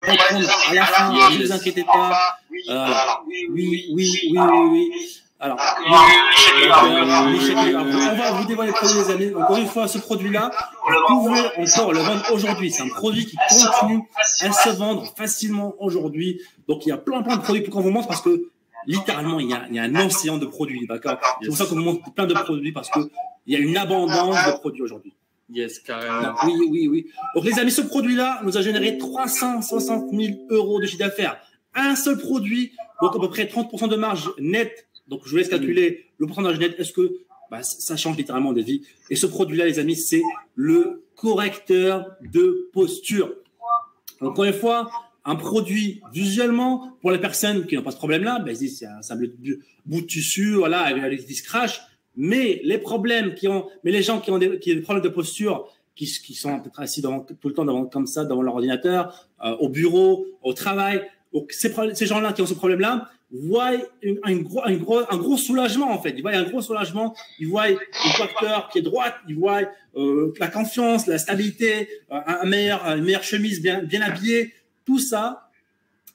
répondre à la fin, ne vous inquiétez pas. Oui. Alors, on va vous dévoiler le produit, les amis. Encore une fois, ce produit-là, vous pouvez encore le vendre aujourd'hui. C'est un produit qui continue à se vendre facilement aujourd'hui. Donc, il y a plein de produits qu'on vous montre parce que littéralement, il y a un océan de produits, d'accord? C'est pour ça qu'on vous montre plein de produits parce que il y a une abondance de produits aujourd'hui. Yes, carrément. Oui. Donc, les amis, ce produit-là nous a généré 360 000 € de chiffre d'affaires. Un seul produit, donc à peu près 30% de marge nette. Donc, je vous laisse calculer le pourcentage net. Est-ce que ça change littéralement des vies? Et ce produit-là, les amis, c'est le correcteur de posture. Encore une fois, un produit visuellement, pour les personnes qui n'ont pas ce problème-là, c'est un simple bout de tissu, voilà, avec des scratchs. Mais les gens qui ont des problèmes de posture, qui sont peut-être assis tout le temps comme ça devant leur ordinateur, au bureau, au travail. Donc, ces gens-là qui ont ce problème-là voient un gros soulagement, en fait. Ils voient un gros soulagement. Ils voient une facteur qui est droite. Ils voient la confiance, la stabilité, une meilleure chemise bien habillée. Tout ça,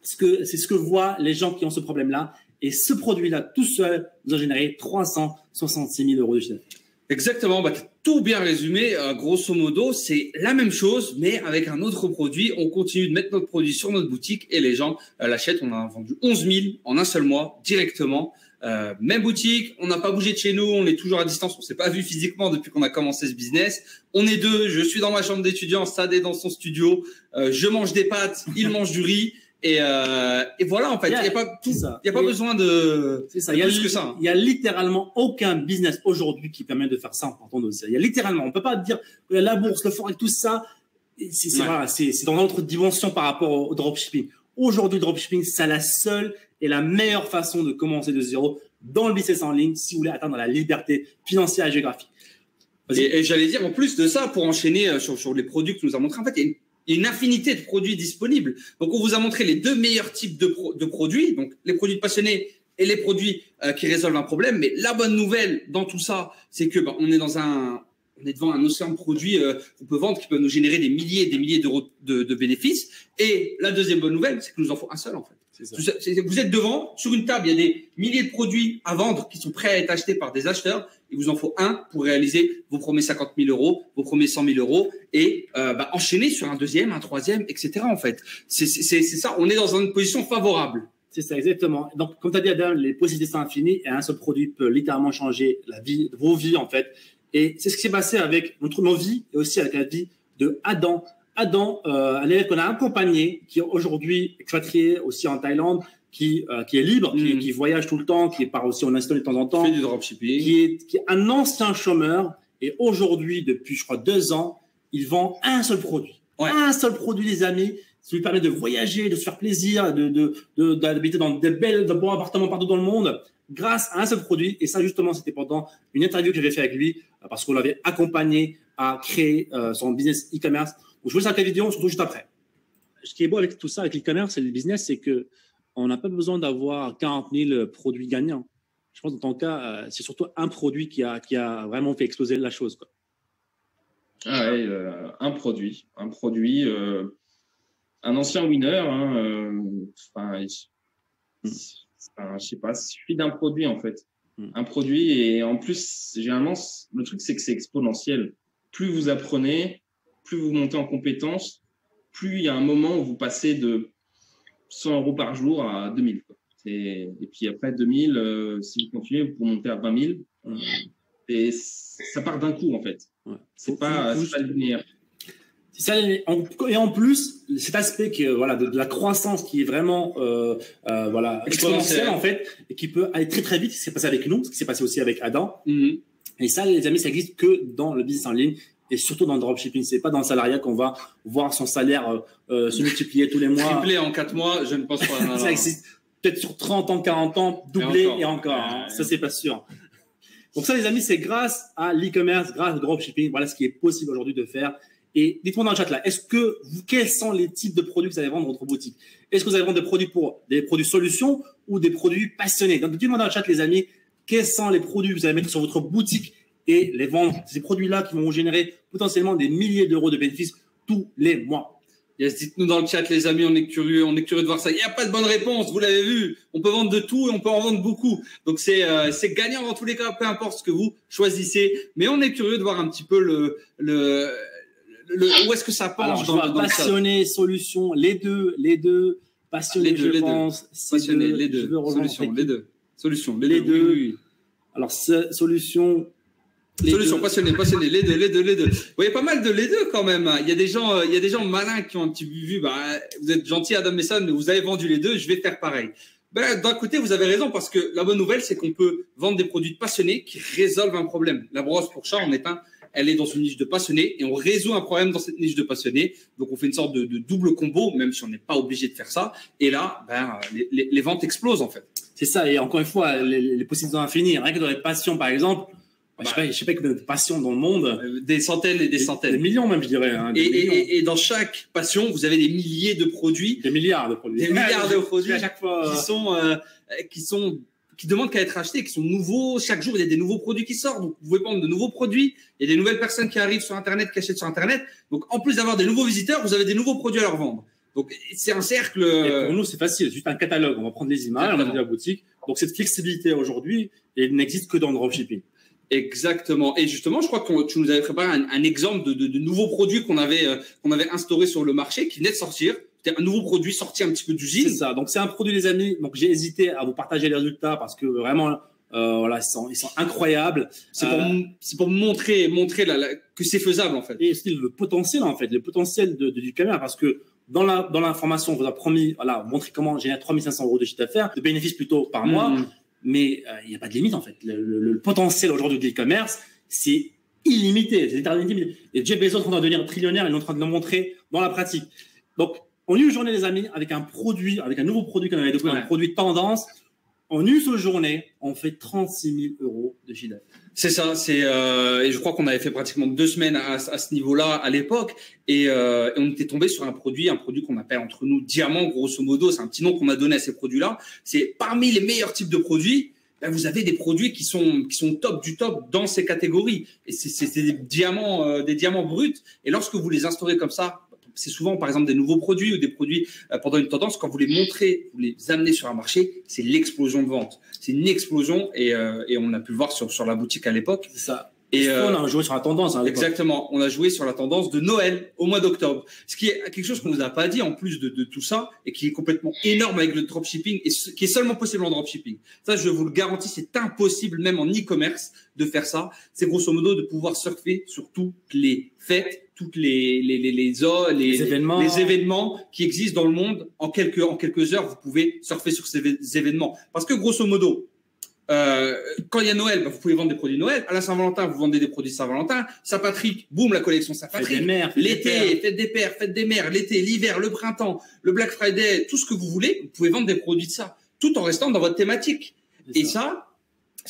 c'est ce que voient les gens qui ont ce problème-là. Et ce produit-là, tout seul, nous a généré 366 000 € de chiffre d'affaires. Exactement, tu as tout bien résumé. Grosso modo, c'est la même chose, mais avec un autre produit. On continue de mettre notre produit sur notre boutique et les gens l'achètent. On a vendu 11 000 en un seul mois, directement. Même boutique, on n'a pas bougé de chez nous, on est toujours à distance, on s'est pas vu physiquement depuis qu'on a commencé ce business. On est deux, je suis dans ma chambre d'étudiant, Sad est dans son studio, je mange des pâtes, il mange du riz. Et voilà, en fait, il n'y a pas besoin de plus que ça. Il y a littéralement aucun business aujourd'hui qui permet de faire ça en partant de ça. Il y a littéralement, on peut pas dire que la bourse, le forex, tout ça, c'est dans notre dimension par rapport au dropshipping. Aujourd'hui, le dropshipping, c'est la seule et la meilleure façon de commencer de zéro dans le business en ligne si vous voulez atteindre la liberté financière et géographique. Et j'allais dire, en plus de ça, pour enchaîner sur les produits que tu nous as montrés, en fait, il y a une infinité de produits disponibles. Donc, on vous a montré les deux meilleurs types de produits, donc les produits de passionnés et les produits qui résolvent un problème. Mais la bonne nouvelle dans tout ça, c'est que on est devant un océan de produits qu'on peut vendre qui peut nous générer des milliers et des milliers d'euros de bénéfices. Et la deuxième bonne nouvelle, c'est que nous en faut un seul, en fait. Vous êtes devant, sur une table, il y a des milliers de produits à vendre qui sont prêts à être achetés par des acheteurs. Il vous en faut un pour réaliser vos premiers 50 000 €, vos premiers 100 000 € et enchaîner sur un deuxième, un troisième, etc. En fait, c'est ça. On est dans une position favorable. C'est ça, exactement. Donc, comme tu as dit, Adam, les possibilités sont infinies et un seul produit peut littéralement changer vos vies, en fait. Et c'est ce qui s'est passé avec nos vies et aussi avec la vie de Adam. Adam, un élève qu'on a accompagné, qui est aujourd'hui expatrié aussi en Thaïlande, qui est libre, qui voyage tout le temps, qui part aussi en Estonie de temps en temps, fait du dropshipping, qui est un ancien chômeur et aujourd'hui, depuis je crois 2 ans, il vend un seul produit. Ouais. Un seul produit, les amis, ça lui permet de voyager, de se faire plaisir, d'habiter dans des beaux appartements partout dans le monde, grâce à un seul produit. Et ça, justement, c'était pendant une interview que j'avais fait avec lui, parce qu'on l'avait accompagné à créer son business e-commerce. Donc, je vous laisse la vidéo, surtout juste après. Ce qui est beau avec tout ça, avec l'e-commerce et le business, c'est que on n'a pas besoin d'avoir 40 000 produits gagnants. Je pense que dans ton cas, c'est surtout un produit qui a vraiment fait exploser la chose, quoi. Ah ouais, un produit, un ancien winner. Je sais pas, il suffit d'un produit en fait. Un produit et en plus, généralement, le truc c'est que c'est exponentiel. Plus vous apprenez, plus vous montez en compétences, plus il y a un moment où vous passez de 100 € par jour à 2000. Quoi. Et puis après 2000, si vous continuez, vous pouvez monter à 20 000. Et ça part d'un coup en fait. Ouais. C'est pas linéaire. C'est ça, et en plus, cet aspect de la croissance qui est vraiment exponentielle en fait, et qui peut aller très très vite, ce qui s'est passé avec nous, ce qui s'est passé aussi avec Adam. Et ça, les amis, ça existe que dans le business en ligne et surtout dans le dropshipping. C'est pas dans le salariat qu'on va voir son salaire se multiplier tous les mois. Tripler en 4 mois, je ne pense pas. Ça existe peut-être sur 30 ans, 40 ans, doublé et encore. Hein. Ça, c'est pas sûr. Donc ça, les amis, c'est grâce à l'e-commerce, grâce au dropshipping. Voilà ce qui est possible aujourd'hui de faire. Et dites-moi dans le chat là, quels sont les types de produits que vous allez vendre dans votre boutique? Est-ce que vous allez vendre des produits solutions ou des produits passionnés? Donc dites-moi dans le chat, les amis, quels sont les produits que vous allez mettre sur votre boutique et les vendre? Ces produits-là qui vont vous générer potentiellement des milliers d'euros de bénéfices tous les mois. Yes, dites-nous dans le chat, les amis, on est curieux de voir ça. Il n'y a pas de bonne réponse, vous l'avez vu. On peut vendre de tout et on peut en vendre beaucoup. Donc c'est gagnant dans tous les cas, peu importe ce que vous choisissez. Mais on est curieux de voir un petit peu où est-ce que ça penche dans passionné, solution, les deux, passionné, je pense. Passionné, les deux, solution, les deux. Oui. Alors, solution, passionné, les deux. Vous voyez pas mal de les deux quand même. Il y a des gens malins qui ont un petit peu vu, vous êtes gentil Adam Messon, mais vous avez vendu les deux, je vais faire pareil. D'un côté, vous avez raison parce que la bonne nouvelle, c'est qu'on peut vendre des produits de passionnés qui résolvent un problème. La brosse pour chat, elle est dans une niche de passionnés et on résout un problème dans cette niche de passionnés. Donc, on fait une sorte de double combo, même si on n'est pas obligé de faire ça. Et là, les ventes explosent en fait. C'est ça. Et encore une fois, les possibilités sont infinies. Rien que dans les passions, par exemple, je sais pas combien de passions dans le monde. Des centaines et des centaines. Des millions même, je dirais. Hein, et dans chaque passion, vous avez des milliers de produits. Des milliards de produits. Des milliards de produits à chaque fois. Qui demandent qu'à être achetés, qui sont nouveaux. Chaque jour, il y a des nouveaux produits qui sortent. Donc, vous pouvez prendre de nouveaux produits. Il y a des nouvelles personnes qui arrivent sur Internet, qui achètent sur Internet. Donc, en plus d'avoir des nouveaux visiteurs, vous avez des nouveaux produits à leur vendre. Donc, c'est un cercle. Et pour nous, c'est facile. C'est juste un catalogue. On va prendre des images, on va dans la boutique. Donc, cette flexibilité aujourd'hui, elle n'existe que dans le dropshipping. Exactement. Et justement, je crois que tu nous avais préparé un exemple de nouveaux produits qu'on avait instauré sur le marché, qui venaient de sortir. C'était un nouveau produit sorti un petit peu d'usine. C'est ça. Donc, c'est un produit, les amis. Donc, j'ai hésité à vous partager les résultats parce que vraiment, voilà, ils sont incroyables. C'est pour montrer que c'est faisable, en fait. Et aussi le potentiel, en fait, du caméra, parce que dans l'information, on vous a promis, voilà, montrer comment générer 3 500 € de chiffre d'affaires, de bénéfices plutôt par mois. Mais il n'y a pas de limite, en fait. Le potentiel aujourd'hui de l'e-commerce, c'est illimité. C'est illimité. Et Jeff Bezos est en train de devenir trillionnaire, il est en train de le montrer dans la pratique. Donc, on a eu une journée, les amis, avec un nouveau produit qu'on avait découvert, un produit tendance. En une seule journée, on fait 36 000 € de chiffre d'affaires. C'est ça, et je crois qu'on avait fait pratiquement 2 semaines à ce niveau-là à l'époque, et on était tombé sur un produit qu'on appelle entre nous diamant, grosso modo, c'est un petit nom qu'on a donné à ces produits-là. C'est parmi les meilleurs types de produits. Vous avez des produits qui sont top du top dans ces catégories, et c'est des diamants bruts. Et lorsque vous les instaurez comme ça, c'est souvent, par exemple, des nouveaux produits ou des produits pendant une tendance. Quand vous les montrez, vous les amenez sur un marché, c'est l'explosion de vente. C'est une explosion et on a pu le voir sur la boutique à l'époque. C'est ça. Et on a joué sur la tendance. Hein, exactement. On a joué sur la tendance de Noël au mois d'octobre. Ce qui est quelque chose qu'on nous a pas dit en plus de tout ça et qui est complètement énorme avec le dropshipping et qui est seulement possible en dropshipping. Ça, je vous le garantis, c'est impossible même en e-commerce de faire ça. C'est grosso modo de pouvoir surfer sur toutes les fêtes, toutes les événements qui existent dans le monde. En quelques heures, vous pouvez surfer sur ces événements. Parce que grosso modo, quand il y a Noël, vous pouvez vendre des produits Noël. À la Saint-Valentin, vous vendez des produits Saint-Valentin. Saint-Patrick, boum, la collection Saint-Patrick. L'été, fête des pères, fête des mères, l'été, l'hiver, le printemps, le Black Friday, tout ce que vous voulez, vous pouvez vendre des produits de ça, tout en restant dans votre thématique. Et ça,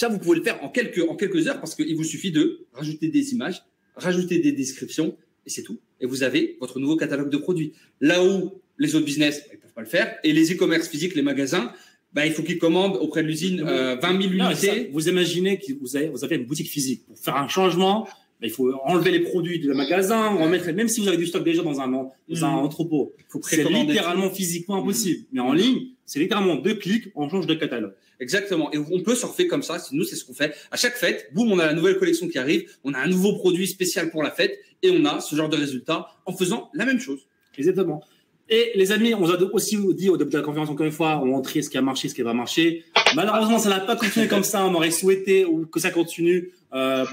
vous pouvez le faire en quelques heures parce qu'il vous suffit de rajouter des images, rajouter des descriptions et c'est tout. Et vous avez votre nouveau catalogue de produits. Là où les autres business, ils peuvent pas le faire. Et les e-commerce physiques, les magasins, il faut qu'ils commandent auprès de l'usine 20 000 unités. Vous imaginez que vous avez une boutique physique. Pour faire un changement, il faut enlever les produits du magasin, remettre, même si vous avez du stock déjà dans un entrepôt. C'est littéralement physiquement impossible. Mais en ligne, c'est littéralement 2 clics, on change de catalogue. Exactement. Et on peut surfer comme ça. Nous, c'est ce qu'on fait. À chaque fête, boum, on a la nouvelle collection qui arrive. On a un nouveau produit spécial pour la fête et on a ce genre de résultat en faisant la même chose. Exactement. Et les amis, on vous a aussi dit au début de la conférence, encore une fois, on montrait ce qui a marché, ce qui va pas marché. Malheureusement, ça n'a pas continué comme ça. On aurait souhaité que ça continue,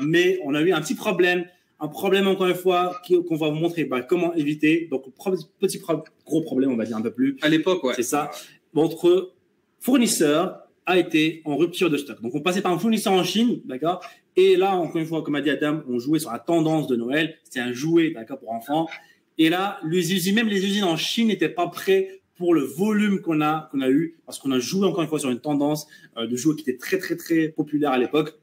mais on a eu un petit problème. Un problème, encore une fois, qu'on va vous montrer comment éviter. Donc, gros problème, on va dire un peu plus. À l'époque, ouais. C'est ça. Votre fournisseur a été en rupture de stock. Donc, on passait par un fournisseur en Chine, d'accord? Et là, encore une fois, comme a dit Adam, on jouait sur la tendance de Noël. C'était un jouet, d'accord, pour enfants. Et là, même les usines en Chine n'étaient pas prêtes pour le volume qu'on a eu, parce qu'on a joué encore une fois sur une tendance de jouets qui était très, très, très populaire à l'époque.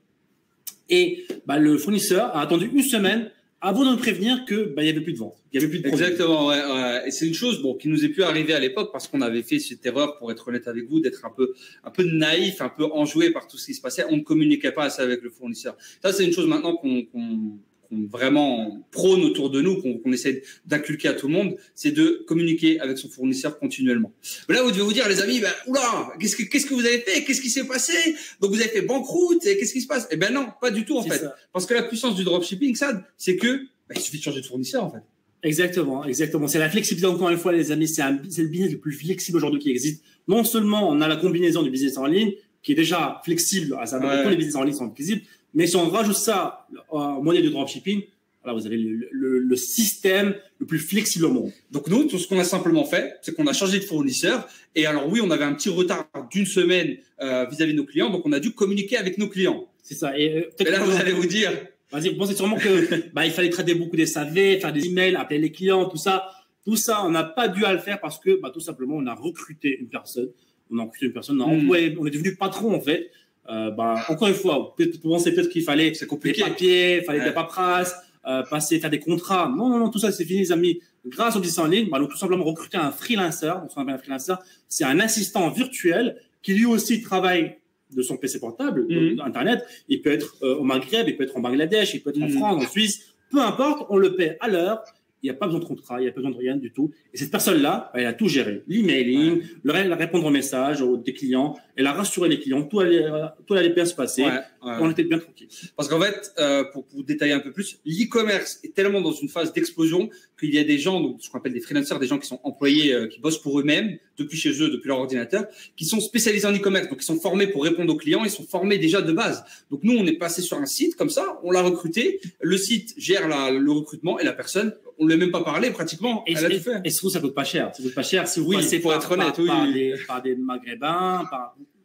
Et le fournisseur a attendu une semaine avant de nous prévenir que il y avait plus de vente, il y avait plus de produits. Exactement, ouais. Et c'est une chose qui nous est pu arriver à l'époque parce qu'on avait fait cette erreur, pour être honnête avec vous, d'être un peu naïf, un peu enjoué par tout ce qui se passait. On ne communiquait pas assez avec le fournisseur. Ça, c'est une chose maintenant qu'on qu'on vraiment prône autour de nous, qu'on essaie d'inculquer à tout le monde, c'est de communiquer avec son fournisseur continuellement. Mais là, vous devez vous dire, les amis, oula, qu'est-ce que vous avez fait? Qu'est-ce qui s'est passé? Donc, vous avez fait banqueroute et qu'est-ce qui se passe? Eh ben non, pas du tout, en fait. Ça. Parce que la puissance du dropshipping, ça, c'est que il suffit de changer de fournisseur, en fait. Exactement. C'est la flexibilité, encore une fois, les amis. C'est le business le plus flexible aujourd'hui qui existe. Non seulement on a la combinaison du business en ligne, qui est déjà flexible, à savoir tous les business en ligne sont flexibles, mais si on rajoute ça au modèle du dropshipping, voilà, vous avez le système le plus flexible au monde. Donc nous, tout ce qu'on a simplement fait, c'est qu'on a changé de fournisseur. Et alors oui, on avait un petit retard d'une semaine vis-à-vis de nos clients, donc on a dû communiquer avec nos clients. C'est ça. Et là, vous allez vous dire... Vas-y, vous pensez sûrement que il fallait traiter beaucoup des SAV, faire des emails, appeler les clients, tout ça. Tout ça, on n'a pas dû à le faire parce que tout simplement, on a recruté une personne. On a employé, on est devenu patron en fait. Encore une fois, vous pensez peut-être qu'il fallait des papiers, il fallait des paperasses, faire des contrats. Non, tout ça c'est fini les amis. Grâce au business en ligne, nous tout simplement recruter un freelancer. Donc, ce qu'on appelle un freelancer, c'est un assistant virtuel qui lui aussi travaille de son PC portable, Internet. Il peut être au Maghreb, il peut être en Bangladesh, il peut être en France, en Suisse. Peu importe, on le paie à l'heure. Il n'y a pas besoin de contrat, il n'y a pas besoin de rien du tout. Et cette personne-là, elle a tout géré. L'emailing, répondre aux messages des clients, elle a rassuré les clients, tout allait bien se passer. On était bien tranquille. Parce qu'en fait, pour vous détailler un peu plus, l'e-commerce est tellement dans une phase d'explosion qu'il y a des gens, donc ce qu'on appelle des freelancers, des gens qui sont employés, qui bossent pour eux-mêmes, depuis chez eux, depuis leur ordinateur, qui sont spécialisés en e-commerce. Donc, ils sont formés pour répondre aux clients, ils sont formés déjà de base. Donc, nous, on est passé sur un site comme ça, on l'a recruté, le site gère le recrutement et la personne, on ne lui a même pas parlé pratiquement. Elle a tout fait. Et surtout, ça coûte pas cher. Ça coûte pas cher si vous passez par des Maghrébins,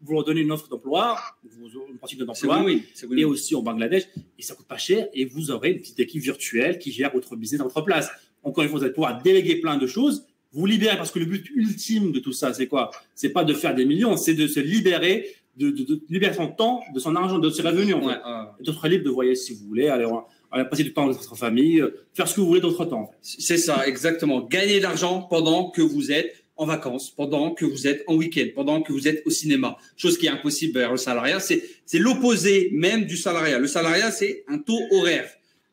vous leur donnez une offre d'emploi, une pratique d'emploi, et aussi au Bangladesh, et ça coûte pas cher, et vous aurez une petite équipe virtuelle qui gère votre business à votre place. Encore une fois, vous allez pouvoir déléguer plein de choses, vous libérer, parce que le but ultime de tout ça, c'est quoi? C'est pas de faire des millions, c'est de se libérer, de libérer son temps, de son argent, de ses revenus, en fait. D'être libre de voyager si vous voulez, aller passer du temps avec votre famille, faire ce que vous voulez d'autre temps. En fait. C'est ça, exactement. Gagner de l'argent pendant que vous êtes en vacances, pendant que vous êtes en week-end, pendant que vous êtes au cinéma. Chose qui est impossible vers le salariat. C'est l'opposé même du salariat. Le salariat, c'est un taux horaire.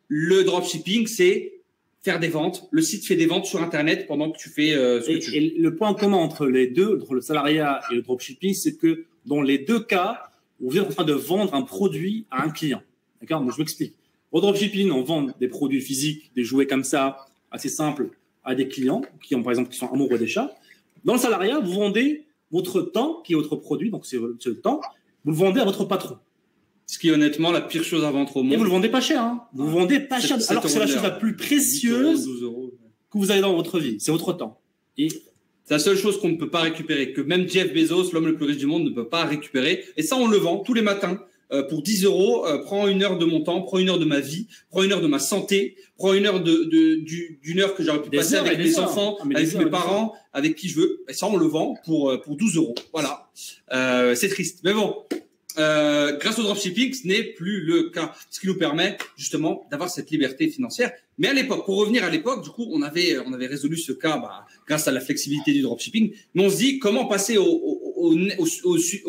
Le dropshipping, c'est faire des ventes. Le site fait des ventes sur Internet pendant que tu fais ce que tu veux. Et le point commun entre les deux, entre le salariat et le dropshipping, c'est que dans les deux cas, vous êtes en train de vendre un produit à un client. D'accord? Donc, je m'explique. Au dropshipping, on vend des produits physiques, des jouets comme ça, assez simples, à des clients qui ont, par exemple, qui sont amoureux des chats. Dans le salariat, vous vendez votre temps, qui est votre produit, donc c'est le temps, vous le vendez à votre patron. Ce qui est honnêtement la pire chose à vendre au monde. Et vous le vendez pas cher, hein. Vous le vendez pas cher, alors que c'est la chose la plus précieuse 12 euros, que vous avez dans votre vie. C'est votre temps. Et c'est la seule chose qu'on ne peut pas récupérer, que même Jeff Bezos, l'homme le plus riche du monde, ne peut pas récupérer. Et ça, on le vend tous les matins. Pour 10 euros, prends une heure de mon temps, prends une heure de ma vie, prends une heure de ma santé, prends une heure d'une heure que j'aurais pu passer avec mes enfants, avec mes parents, avec qui je veux. Et ça, on le vend pour 12 euros. Voilà. C'est triste. Mais bon, grâce au dropshipping, ce n'est plus le cas. Ce qui nous permet justement d'avoir cette liberté financière. Mais à l'époque, pour revenir à l'époque, du coup, on avait résolu ce cas grâce à la flexibilité du dropshipping. Mais on se dit, comment passer au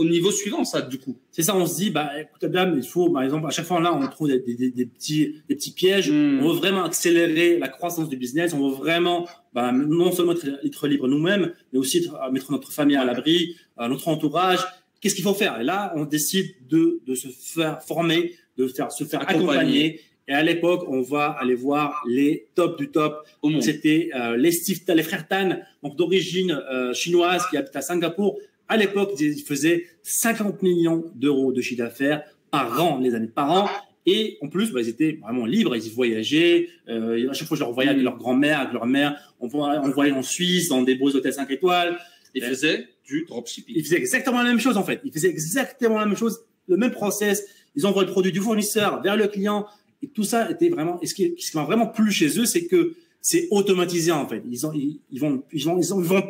niveau suivant, ça, du coup? C'est ça, on se dit, écoutez bien, il faut, par exemple, à chaque fois là, on trouve des petits pièges. On veut vraiment accélérer la croissance du business. On veut vraiment, non seulement être libre nous-mêmes, mais aussi mettre notre famille à l'abri, notre entourage. Qu'est-ce qu'il faut faire? Et là, on décide de se faire former, se faire accompagner. Et à l'époque, on va aller voir les tops du top. C'était les frères Tan, donc d'origine chinoise, qui habitent à Singapour. À l'époque, ils faisaient 50 millions d'euros de chiffre d'affaires par an, par an. Et en plus, ils étaient vraiment libres, ils voyageaient. À chaque fois, je leur voyais avec leur grand-mère, avec leur mère. On voyait en Suisse, dans des beaux hôtels 5 étoiles. Ils faisaient du dropshipping. Ils faisaient exactement la même chose, en fait. Ils faisaient exactement la même chose, le même process. Ils envoient le produit du fournisseur vers le client. Et tout ça était vraiment, et ce qui m'a vraiment plu chez eux, c'est que c'est automatisé, en fait. Ils vont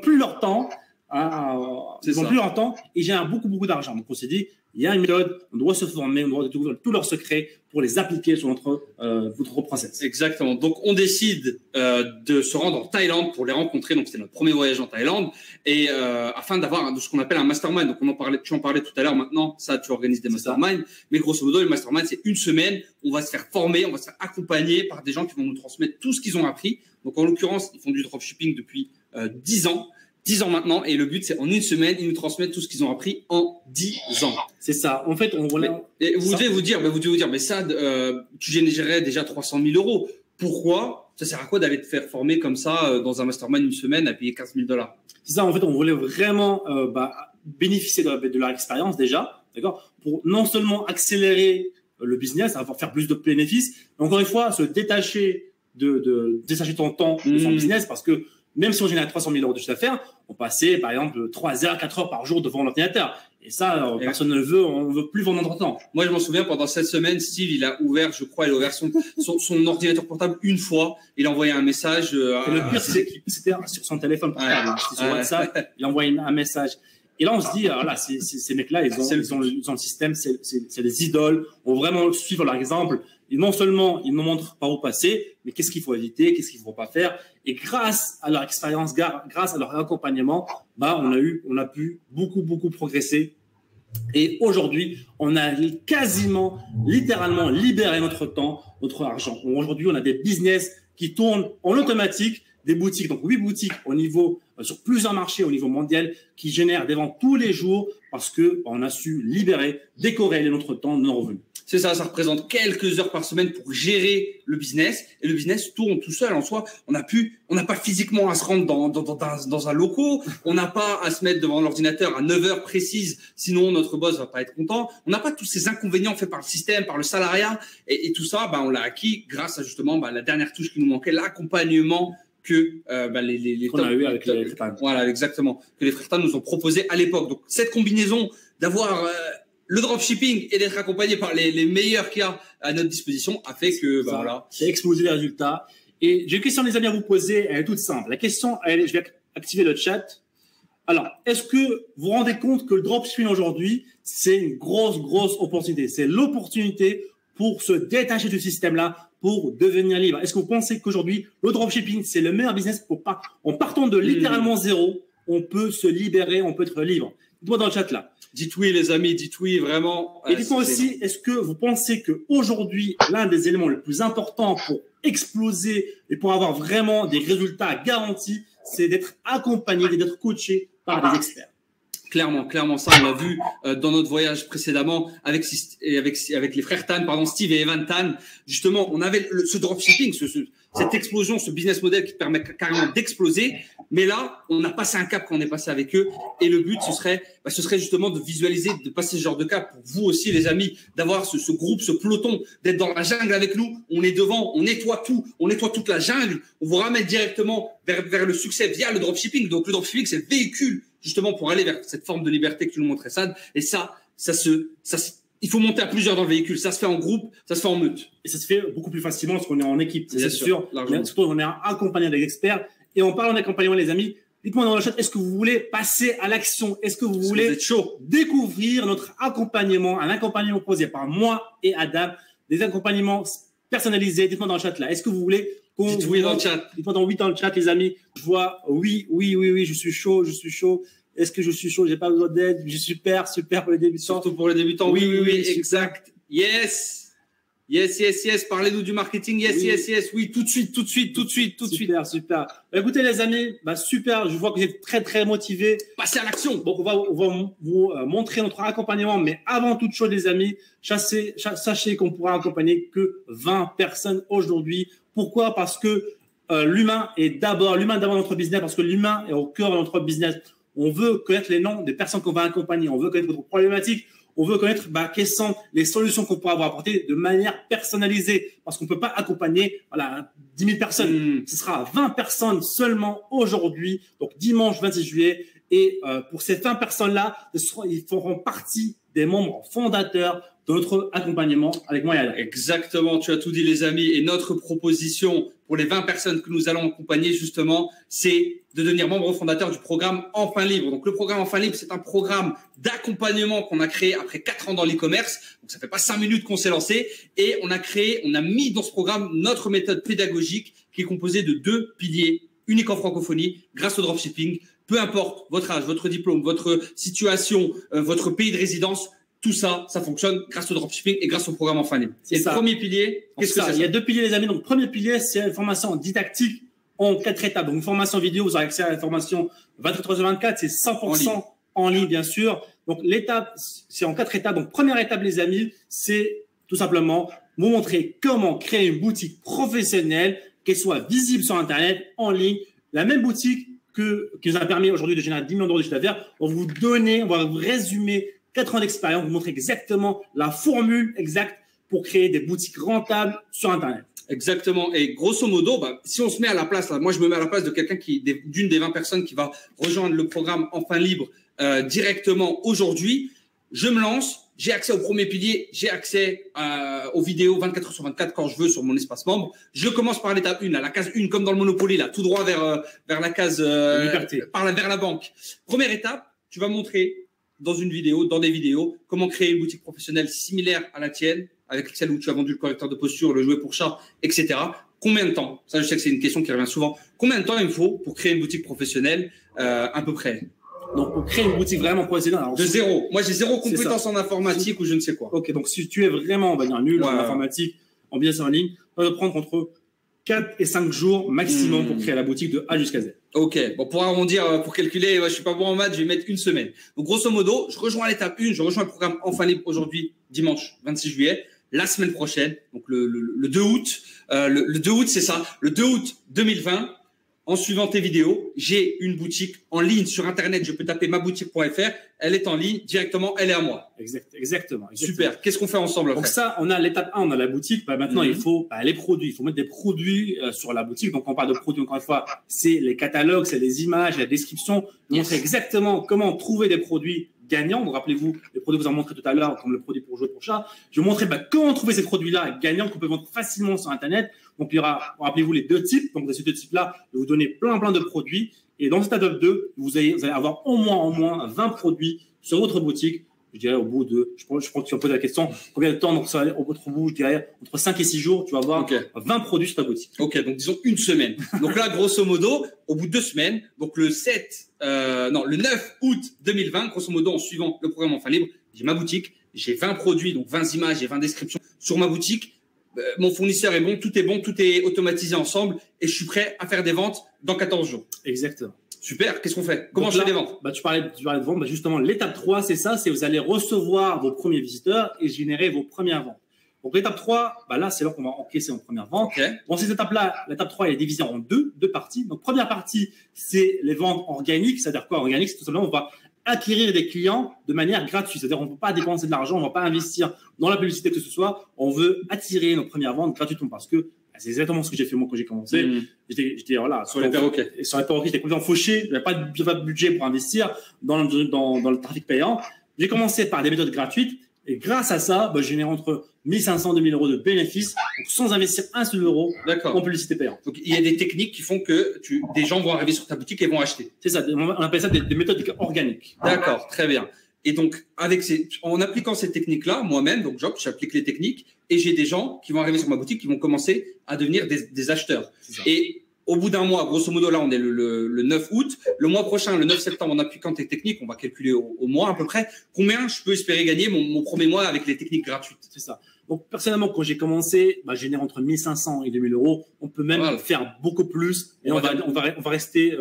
plus leur temps ils vont plus longtemps, ils génèrent beaucoup d'argent. Donc, on s'est dit, il y a une méthode, on doit se former, on doit découvrir tous leurs secrets pour les appliquer sur votre process. Exactement. Donc, on décide de se rendre en Thaïlande pour les rencontrer. Donc, c'était notre premier voyage en Thaïlande et afin d'avoir ce qu'on appelle un mastermind. Donc, tu en parlais tout à l'heure. Maintenant, ça, tu organises des masterminds. Mais grosso modo, le mastermind, c'est une semaine. On va se faire former, on va se faire accompagner par des gens qui vont nous transmettre tout ce qu'ils ont appris. Donc, en l'occurrence, ils font du dropshipping depuis 10 ans. 10 ans maintenant, et le but, c'est en une semaine, ils nous transmettent tout ce qu'ils ont appris en 10 ans. C'est ça. En fait, on voit. Vous devez vous dire, mais ça, tu générerais déjà 300 000 euros. Pourquoi? Ça sert à quoi d'aller te faire former comme ça dans un mastermind une semaine à payer 15 000 $? C'est ça. En fait, on voulait vraiment bénéficier de leur expérience déjà, d'accord, pour non seulement accélérer le business, avoir faire plus de bénéfices, mais encore une fois, se détacher détacher ton temps de son business, parce que même si on génère 300 000 euros de chiffre d'affaires, on passait par exemple 3 heures, 4 heures par jour devant l'ordinateur. Et ça, personne ne le veut, on ne veut plus vendre notre temps. Moi, je m'en souviens, pendant cette semaine, Steve, il a ouvert son ordinateur portable une fois. Il a envoyé un message. Le pire, c'était sur son téléphone portable, sur WhatsApp, il a envoyé un message. Et là, on se dit, voilà, ces mecs-là, ils ont le système, c'est des idoles. On va vraiment suivre leur exemple. Et non seulement ils nous montrent par où passer, mais qu'est-ce qu'il faut éviter, qu'est-ce qu'il ne faut pas faire. Et grâce à leur expérience, grâce à leur accompagnement, on a pu beaucoup progresser. Et aujourd'hui, on a quasiment, littéralement libéré notre temps, notre argent. Aujourd'hui, on a des business qui tournent en automatique, des boutiques, donc 8 boutiques au niveau, sur plusieurs marchés au niveau mondial, qui génèrent des ventes tous les jours parce que on a su libérer, décorréler notre temps, nos revenus. C'est ça, ça représente quelques heures par semaine pour gérer le business, et le business tourne tout seul en soi. On n'a pas physiquement à se rendre dans un local, on n'a pas à se mettre devant l'ordinateur à 9 heures précises, sinon notre boss va pas être content. On n'a pas tous ces inconvénients faits par le système, par le salariat, et tout ça, on l'a acquis grâce à justement la dernière touche qui nous manquait, l'accompagnement que qu'on a eu avec les frères. Voilà, exactement, que les frères Tan nous ont proposé à l'époque. Donc cette combinaison d'avoir le dropshipping et d'être accompagné par les meilleurs qu'il y a à notre disposition a fait que voilà, j'ai explosé les résultats. Et j'ai une question, les amis, à vous poser. Elle est toute simple. La question, je vais activer le chat. Alors, est-ce que vous vous rendez compte que le dropshipping aujourd'hui, c'est une grosse opportunité? C'est l'opportunité pour se détacher du système-là, pour devenir libre. Est-ce que vous pensez qu'aujourd'hui, le dropshipping, c'est le meilleur business en partant de littéralement zéro, on peut se libérer, on peut être libre? Dites-moi dans le chat là. Dites oui, les amis, dites oui, vraiment. Et dites-moi aussi, est-ce que vous pensez qu'aujourd'hui, l'un des éléments les plus importants pour exploser et pour avoir vraiment des résultats garantis, c'est d'être accompagné, d'être coaché par des experts? Clairement, ça on l'a vu dans notre voyage précédemment avec les frères Tan, Steve et Evan Tan. Justement, on avait ce dropshipping, cette explosion, ce business model qui permet carrément d'exploser. Mais là, on a passé un cap quand on est passé avec eux. Et le but, ce serait justement de visualiser, de passer ce genre de cap pour vous aussi, les amis, d'avoir ce groupe, ce peloton, d'être dans la jungle avec nous. On est devant, on nettoie tout, on nettoie toute la jungle. On vous ramène directement vers le succès via le dropshipping. Donc, le dropshipping, c'est le véhicule justement pour aller vers cette forme de liberté que tu nous montrais, Sad. Et il faut monter à plusieurs dans le véhicule. Ça se fait en groupe, ça se fait en meute. Et ça se fait beaucoup plus facilement parce qu'on est en équipe. C'est sûr. Surtout, on est accompagné des experts. Et en parlant d'accompagnement, les amis, dites-moi dans le chat, est-ce que vous voulez passer à l'action? Est-ce que vous voulez découvrir notre accompagnement, un accompagnement proposé par moi et Adam, des accompagnements personnalisés? Dites-moi dans le chat là. Est-ce que vous voulez dites oui dans le chat. Dites-moi dans oui dans le chat, les amis. Je vois oui, je suis chaud. Est-ce que je suis chaud? J'ai pas besoin d'aide. Je suis super pour les débutants. Surtout pour les débutants. Oui, exact. Yes. Parlez-nous du marketing. Yes. Oui, tout de suite. Super. Écoutez, les amis, super. Je vois que vous êtes très motivés. Passez à l'action. Donc, on va vous montrer notre accompagnement. Mais avant toute chose, les amis, sachez qu'on pourra accompagner que 20 personnes aujourd'hui. Pourquoi? Parce que l'humain d'abord notre business, parce que l'humain est au cœur de notre business. On veut connaître les noms des personnes qu'on va accompagner. On veut connaître votre problématique. On veut connaître quelles sont les solutions qu'on pourra avoir apportées de manière personnalisée. Parce qu'on ne peut pas accompagner 10 000 personnes. Ce sera 20 personnes seulement aujourd'hui, donc dimanche 26 juillet. Et pour ces 20 personnes-là, ils feront partie des membres fondateurs de notre accompagnement avec moi et Alain. Exactement, tu as tout dit les amis. Et notre proposition pour les 20 personnes que nous allons accompagner justement, c'est de devenir membre fondateur du programme Enfin Libre. Donc le programme Enfin Libre, c'est un programme d'accompagnement qu'on a créé après 4 ans dans l'e-commerce. Donc ça fait pas 5 minutes qu'on s'est lancé. Et on a mis dans ce programme notre méthode pédagogique qui est composée de 2 piliers uniques en francophonie grâce au dropshipping. Peu importe votre âge, votre diplôme, votre situation, votre pays de résidence, tout ça, ça fonctionne grâce au dropshipping et grâce au programme Enfin Libre. Et le premier pilier, qu'est-ce que c'est? Il y a 2 piliers, les amis. Donc, premier pilier, c'est une formation didactique en 4 étapes. Donc, une formation vidéo, vous aurez accès à la formation 24 heures sur 24, c'est 100% en ligne, bien sûr. Donc, l'étape, c'est en 4 étapes. Donc, première étape, les amis, c'est tout simplement vous montrer comment créer une boutique professionnelle, qu'elle soit visible sur Internet, en ligne, la même boutique qui nous a permis aujourd'hui de générer 10 millions d'euros de chiffre d'affaires. On va vous résumer 4 ans d'expérience, vous montrer exactement la formule exacte pour créer des boutiques rentables sur Internet. Exactement. Et grosso modo, si on se met à la place, là, moi je me mets à la place de quelqu'un d'une des 20 personnes qui va rejoindre le programme Enfin Libre directement aujourd'hui, je me lance. J'ai accès au premier pilier, j'ai accès aux vidéos 24 heures sur 24 quand je veux sur mon espace membre. Je commence par l'étape 1, à la case 1, comme dans le Monopoly, là, tout droit vers la case liberté. Vers la banque. Première étape, tu vas montrer dans des vidéos, comment créer une boutique professionnelle similaire à la tienne, avec celle où tu as vendu le correcteur de posture, le jouet pour chat, etc. Combien de temps? Ça, je sais que c'est une question qui revient souvent. Combien de temps il me faut pour créer une boutique professionnelle à peu près? Donc, pour créer une boutique vraiment professionnelle. De zéro. Moi, j'ai zéro compétence en informatique ou je ne sais quoi. Ok, donc si tu es vraiment, on va dire, nul en informatique, en business en ligne, ça va prendre entre 4 et 5 jours maximum pour créer la boutique de A jusqu'à Z. Ok, bon, pour arrondir, pour calculer, je suis pas bon en maths, je vais mettre 1 semaine. Donc, grosso modo, je rejoins l'étape 1, je rejoins le programme Enfin Libre aujourd'hui, dimanche 26 juillet. La semaine prochaine, donc le 2 août, le 2 août, c'est ça, le 2 août 2020, en suivant tes vidéos, j'ai une boutique en ligne sur Internet. Je peux taper maboutique.fr. Elle est en ligne directement. Elle est à moi. Exactement. Super. Qu'est-ce qu'on fait ensemble? Donc ça, on a l'étape 1, on a la boutique. Maintenant, il faut les produits. Il faut mettre des produits sur la boutique. Donc, on parle de produits, encore une fois, c'est les catalogues, c'est les images, la description. On sait exactement comment trouver des produits gagnants. Donc, rappelez-vous, les produits que vous en montré tout à l'heure, comme le produit pour jouer pour chat. Je vais vous montrer comment trouver ces produits-là gagnants qu'on peut vendre facilement sur Internet. Donc, il y aura, rappelez-vous, les 2 types. Donc, dans ces 2 types-là, je vais vous donner plein de produits. Et dans cette étape 2, vous allez avoir au moins 20 produits sur votre boutique. Je dirais au bout de, je pense que tu vas poser la question, combien de temps, donc ça va aller au bout, je dirais, entre 5 et 6 jours, tu vas avoir 20 produits sur ta boutique. Ok, donc disons 1 semaine. Donc là, grosso modo, au bout de 2 semaines, donc le 9 août 2020, grosso modo, en suivant le programme Enfin Libre, j'ai ma boutique, j'ai 20 produits, donc 20 images et 20 descriptions sur ma boutique. Mon fournisseur est bon, tout est automatisé ensemble et je suis prêt à faire des ventes dans 14 jours. Exactement. Super, qu'est-ce qu'on fait? Comment je fais des ventes? Tu parlais de vente. Justement, l'étape 3, c'est ça, c'est vous allez recevoir vos premiers visiteurs et générer vos premières ventes. Donc, l'étape 3, là, c'est là qu'on va encaisser en première vente. Dans cette étape-là, l'étape 3 elle est divisée en deux parties. Donc, première partie, c'est les ventes organiques. C'est-à-dire quoi? Organique, c'est tout simplement, on va acquérir des clients de manière gratuite. C'est-à-dire, on ne peut pas dépenser de l'argent, on ne va pas investir dans la publicité que ce soit. On veut attirer nos premières ventes gratuitement parce que c'est exactement ce que j'ai fait moi quand j'ai commencé. J'étais voilà, sur les perroquets. Sur les perroquets, j'étais complètement fauché. J'avais pas de budget pour investir dans le trafic payant. J'ai commencé par des méthodes gratuites et grâce à ça, j'ai généré entre 1500 et 2000 euros de bénéfices sans investir un seul euro en publicité payante. Donc, il y a des techniques qui font que des gens vont arriver sur ta boutique et vont acheter. C'est ça. On appelle ça des méthodes organiques. D'accord, très bien. Et donc, en appliquant ces techniques-là, moi-même, donc j'applique les techniques et j'ai des gens qui vont arriver sur ma boutique qui vont commencer à devenir des acheteurs. Et au bout d'un mois, grosso modo, là, on est le 9 août. Le mois prochain, le 9 septembre, en appliquant tes techniques, on va calculer au mois à peu près combien je peux espérer gagner mon premier mois avec les techniques gratuites. C'est ça. Donc, personnellement, quand j'ai commencé, je génère entre 1500 et 2000 euros. On peut même faire beaucoup plus. Et on va rester,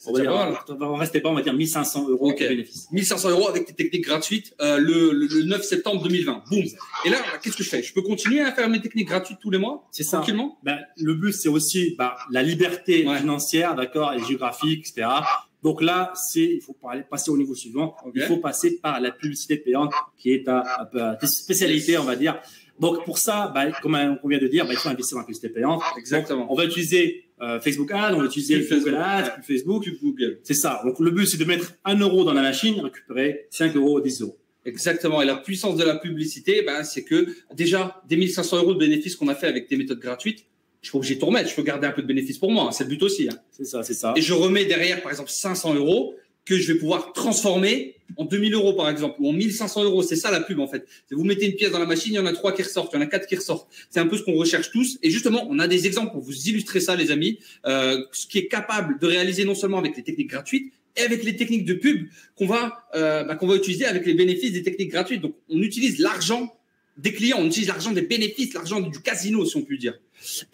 on va rester pas, on va dire 1500 euros de bénéfice. 1500 euros avec tes techniques gratuites, le 9 septembre 2020. Boum. Et là, qu'est-ce que je fais? Je peux continuer à faire mes techniques gratutes tous les mois? C'est ça. Tranquillement? Le but, c'est aussi, la liberté financière, d'accord, et géographique, etc. Donc là, il faut passer au niveau suivant. Il faut passer par la publicité payante qui est ta spécialité, on va dire. Donc, pour ça, comme on vient de dire, il faut investir dans la publicité payante. Exactement. Donc, on va utiliser Facebook Ads, on va utiliser Google Ads, Facebook, Google. C'est ça. Donc, le but, c'est de mettre 1 euro dans la machine et récupérer 5 euros, 10 euros. Exactement. Et la puissance de la publicité, ben, c'est que déjà, des 1 500 € de bénéfices qu'on a fait avec des méthodes gratuites, je suis pas obligé de tout remettre. Je peux garder un peu de bénéfices pour moi. Hein. C'est le but aussi. Hein. C'est ça, c'est ça. Et je remets derrière, par exemple, 500 € que je vais pouvoir transformer en 2000 €, par exemple, ou en 1500 €. C'est ça la pub, en fait. Vous mettez une pièce dans la machine, il y en a 3 qui ressortent, il y en a 4 qui ressortent. C'est un peu ce qu'on recherche tous. Et justement, on a des exemples pour vous illustrer ça, les amis. Ce qui est capable de réaliser non seulement avec les techniques gratuites, et avec les techniques de pub qu'on va utiliser avec les bénéfices des techniques gratuites. Donc, on utilise l'argent des clients, on utilise l'argent des bénéfices, l'argent du casino, si on peut dire.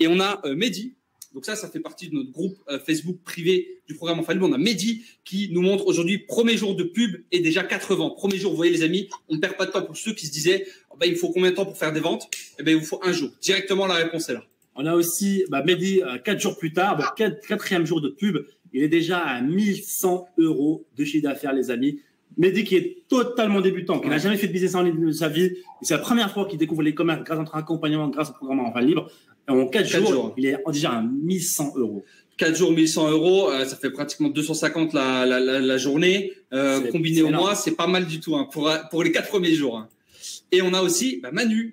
Et on a Mehdi. Donc ça fait partie de notre groupe Facebook privé du programme Infallible. On a Mehdi qui nous montre aujourd'hui, premier jour de pub et déjà 4 ventes. Premier jour, vous voyez les amis, on ne perd pas de temps pour ceux qui se disaient il me faut combien de temps pour faire des ventes? Eh ben, il vous faut 1 jour. Directement, la réponse est là. On a aussi Mehdi, 4 jours plus tard, 4e jour de pub, il est déjà à 1100 € de chiffre d'affaires, les amis. Mehdi qui est totalement débutant, qui n'a jamais fait de business en ligne de sa vie. C'est la première fois qu'il découvre l'e-commerce grâce à notre accompagnement, grâce au programme Infallible. En 4 jours, il est déjà à 1100 €. 4 jours, 1100 €, ça fait pratiquement 250 la journée. Combiné au mois, c'est pas mal du tout hein, pour les 4 premiers jours. Hein. Et on a aussi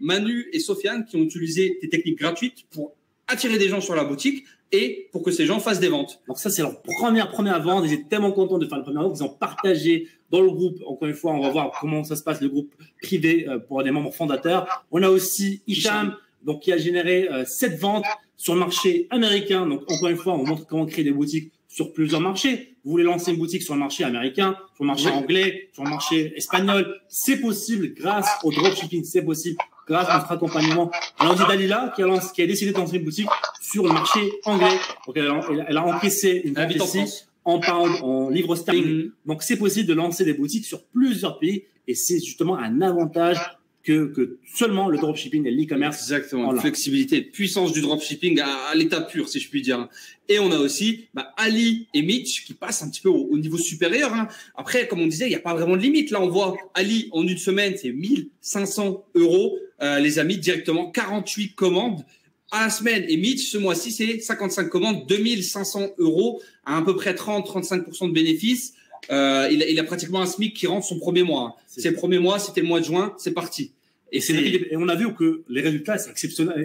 Manu et Sofiane qui ont utilisé des techniques gratuites pour attirer des gens sur la boutique et pour que ces gens fassent des ventes. Donc ça, c'est leur première vente. Ils étaient tellement contents de faire une première vente. Ils ont partagé dans le groupe. Encore une fois, on va voir comment ça se passe, le groupe privé pour des membres fondateurs. On a aussi Hicham, donc qui a généré 7 ventes sur le marché américain. Donc encore une fois, on montre comment créer des boutiques sur plusieurs marchés. Vous voulez lancer une boutique sur le marché américain, sur le marché anglais, sur le marché espagnol. C'est possible grâce au dropshipping. C'est possible grâce à notre accompagnement. On a aussi Dalila qui a décidé de lancer une boutique sur le marché anglais. Donc elle a encaissé une vente ici en pound, en livres sterling. Donc c'est possible de lancer des boutiques sur plusieurs pays et c'est justement un avantage que seulement le dropshipping et l'e-commerce. Exactement, la flexibilité, puissance du dropshipping à l'état pur, si je puis dire. Et on a aussi Ali et Mitch qui passent un petit peu au niveau supérieur. Hein. Après, comme on disait, il n'y a pas vraiment de limite. Là, on voit Ali en une semaine, c'est 1500 €. Les amis, directement 48 commandes à la semaine. Et Mitch, ce mois-ci, c'est 55 commandes, 2500 € à peu près 30-35% de bénéfices. Il a pratiquement un SMIC qui rentre son premier mois. Hein. C'est le premier mois, c'était le mois de juin, c'est parti. Et on a vu que les résultats, c'est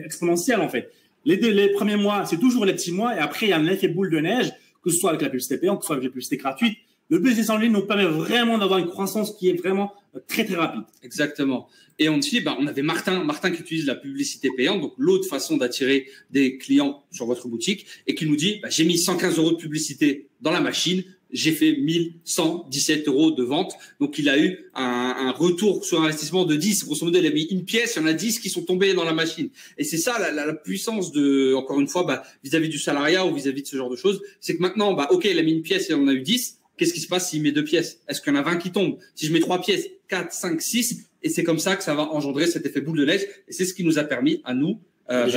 exponentiel en fait. Les premiers mois, c'est toujours les petits mois et après, il y a un effet boule de neige, que ce soit avec la publicité payante, que ce soit avec la publicité gratuite. Le business en ligne nous permet vraiment d'avoir une croissance qui est vraiment très, très rapide. Exactement. Et on dit, on avait Martin qui utilise la publicité payante, donc l'autre façon d'attirer des clients sur votre boutique, et qui nous dit, j'ai mis 115 € de publicité dans la machine, j'ai fait 1117 € de vente. Donc, il a eu un retour sur investissement de 10. Grosso modo, il a mis une pièce, il y en a 10 qui sont tombés dans la machine. Et c'est ça la puissance encore une fois, vis-à-vis du salariat ou vis-à-vis de ce genre de choses. C'est que maintenant, OK, il a mis une pièce et on en a eu 10. Qu'est-ce qui se passe s'il met 2 pièces? Est-ce qu'il y en a 20 qui tombent? Si je mets 3 pièces, 4, 5, 6, et c'est comme ça que ça va engendrer cet effet boule de neige. Et c'est ce qui nous a permis à nous de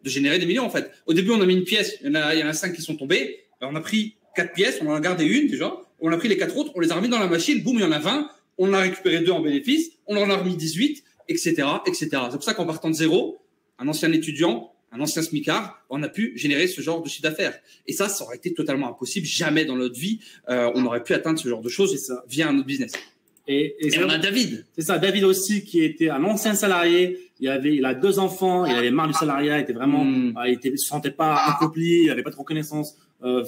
générer des millions en fait. Au début, on a mis une pièce, il y en a 5 qui sont tombés. On a pris 4 pièces, on en a gardé une déjà, on a pris les 4 autres, on les a remis dans la machine, boum, il y en a 20, on en a récupéré 2 en bénéfice, on en a remis 18, etc., etc. C'est pour ça qu'en partant de zéro, un ancien étudiant, un ancien smicard, on a pu générer ce genre de chiffre d'affaires. Et ça aurait été totalement impossible. Jamais dans notre vie, on aurait pu atteindre ce genre de choses via un autre business. Et on a David. C'est ça, David aussi, qui était un ancien salarié. Il a 2 enfants, il avait marre du salariat, il était vraiment, il se sentait pas accompli, il avait pas de reconnaissance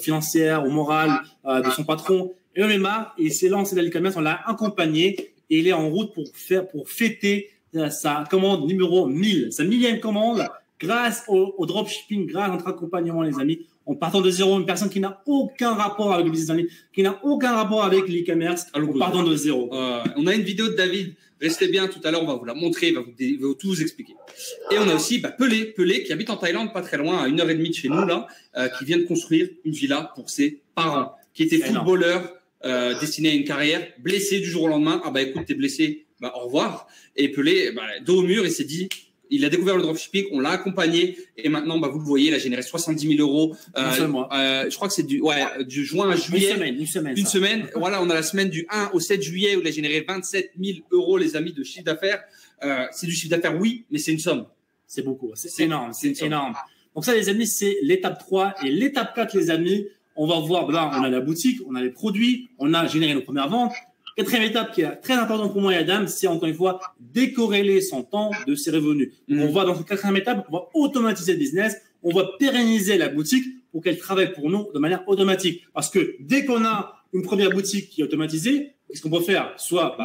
financière ou morale de son patron. Et on est marre, il s'est lancé dans l'e-commerce, on l'a accompagné et il est en route pour fêter sa commande numéro 1000, sa 1000e commande grâce au dropshipping, grâce à notre accompagnement, les amis. En partant de zéro, une personne qui n'a aucun rapport avec le business en ligne, qui n'a aucun rapport avec l'e-commerce, en partant de zéro. On a une vidéo de David. Restez bien, tout à l'heure, on va vous la montrer, il va tout vous expliquer. Et on a aussi Pelé qui habite en Thaïlande, pas très loin, à 1h30 de chez nous, là, qui vient de construire une villa pour ses parents, qui était footballeur, destiné à une carrière, blessé du jour au lendemain. Écoute, t'es blessé, au revoir. Et Pelé, dos au mur, il s'est dit, il a découvert le dropshipping, on l'a accompagné et maintenant, vous le voyez, il a généré 70 000 €. Je crois que c'est du juin à juillet. Une semaine. Voilà, on a la semaine du 1 au 7 juillet où il a généré 27 000 €, les amis, de chiffre d'affaires. C'est du chiffre d'affaires, oui, mais c'est une somme. C'est beaucoup. C'est énorme. C'est énorme. Donc ça, les amis, c'est l'étape 3 et l'étape 4, les amis. On va voir, là, on a la boutique, on a les produits, on a généré nos premières ventes. Quatrième étape qui est très importante pour moi et Adam, c'est encore une fois décorréler son temps de ses revenus. On va dans cette quatrième étape, on va automatiser le business, on va pérenniser la boutique pour qu'elle travaille pour nous de manière automatique. Parce que dès qu'on a une première boutique qui est automatisée, qu'est-ce qu'on peut faire? Soit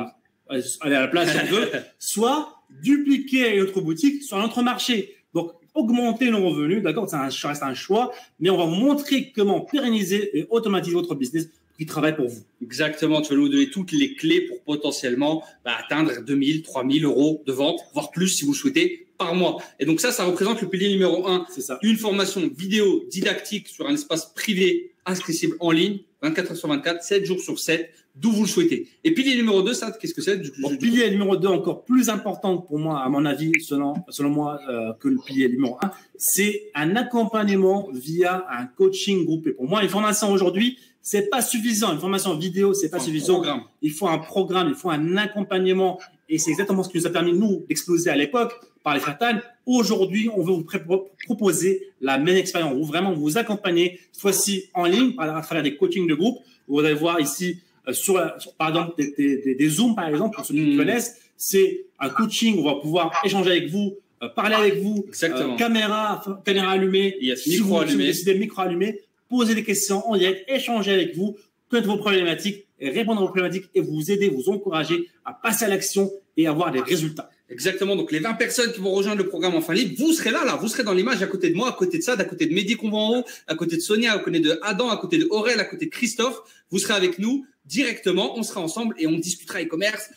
aller à la place si on veut, soit dupliquer notre boutique sur un autre marché. Donc, augmenter nos revenus, d'accord, ça reste un choix, mais on va vous montrer comment pérenniser et automatiser votre business qui travaille pour vous. Exactement, tu vas nous donner toutes les clés pour potentiellement atteindre 2000, 3000 euros de vente, voire plus si vous le souhaitez, par mois. Et donc ça représente le pilier numéro 1. C'est ça. Une formation vidéo didactique sur un espace privé accessible en ligne, 24 heures sur 24, 7 jours sur 7, d'où vous le souhaitez. Et pilier numéro 2, ça, qu'est-ce que c'est? Pilier numéro 2, encore plus important pour moi, à mon avis, selon moi, que le pilier numéro 1, c'est un accompagnement via un coaching groupé. Pour moi, une formation aujourd'hui, c'est pas suffisant. Une formation vidéo, c'est pas suffisant. Il faut un programme, il faut un accompagnement. Et c'est exactement ce qui nous a permis, nous, d'exploser à l'époque par les Frères Tan. Aujourd'hui, on veut vous proposer la même expérience. On veut vraiment vous accompagner, cette fois-ci en ligne, à travers des coachings de groupe. Vous allez voir ici, par exemple, des Zooms, par exemple, pour ceux qui connaissent. C'est un coaching où on va pouvoir échanger avec vous, parler avec vous, caméra allumée, micro allumé. Si vous décidez, micro allumé, poser des questions en direct, échanger avec vous, connaître vos problématiques et répondre à vos problématiques et vous aider, vous encourager à passer à l'action et avoir des résultats. Exactement. Donc, les 20 personnes qui vont rejoindre le programme Enfin Libre, vous serez là. Vous serez dans l'image à côté de moi, à côté de ça, à côté de Mehdi qu'on voit en haut, à côté de Sonia, à côté de Adam, à côté de Aurel, à côté de Christophe. Vous serez avec nous directement. On sera ensemble et on discutera e-commerce.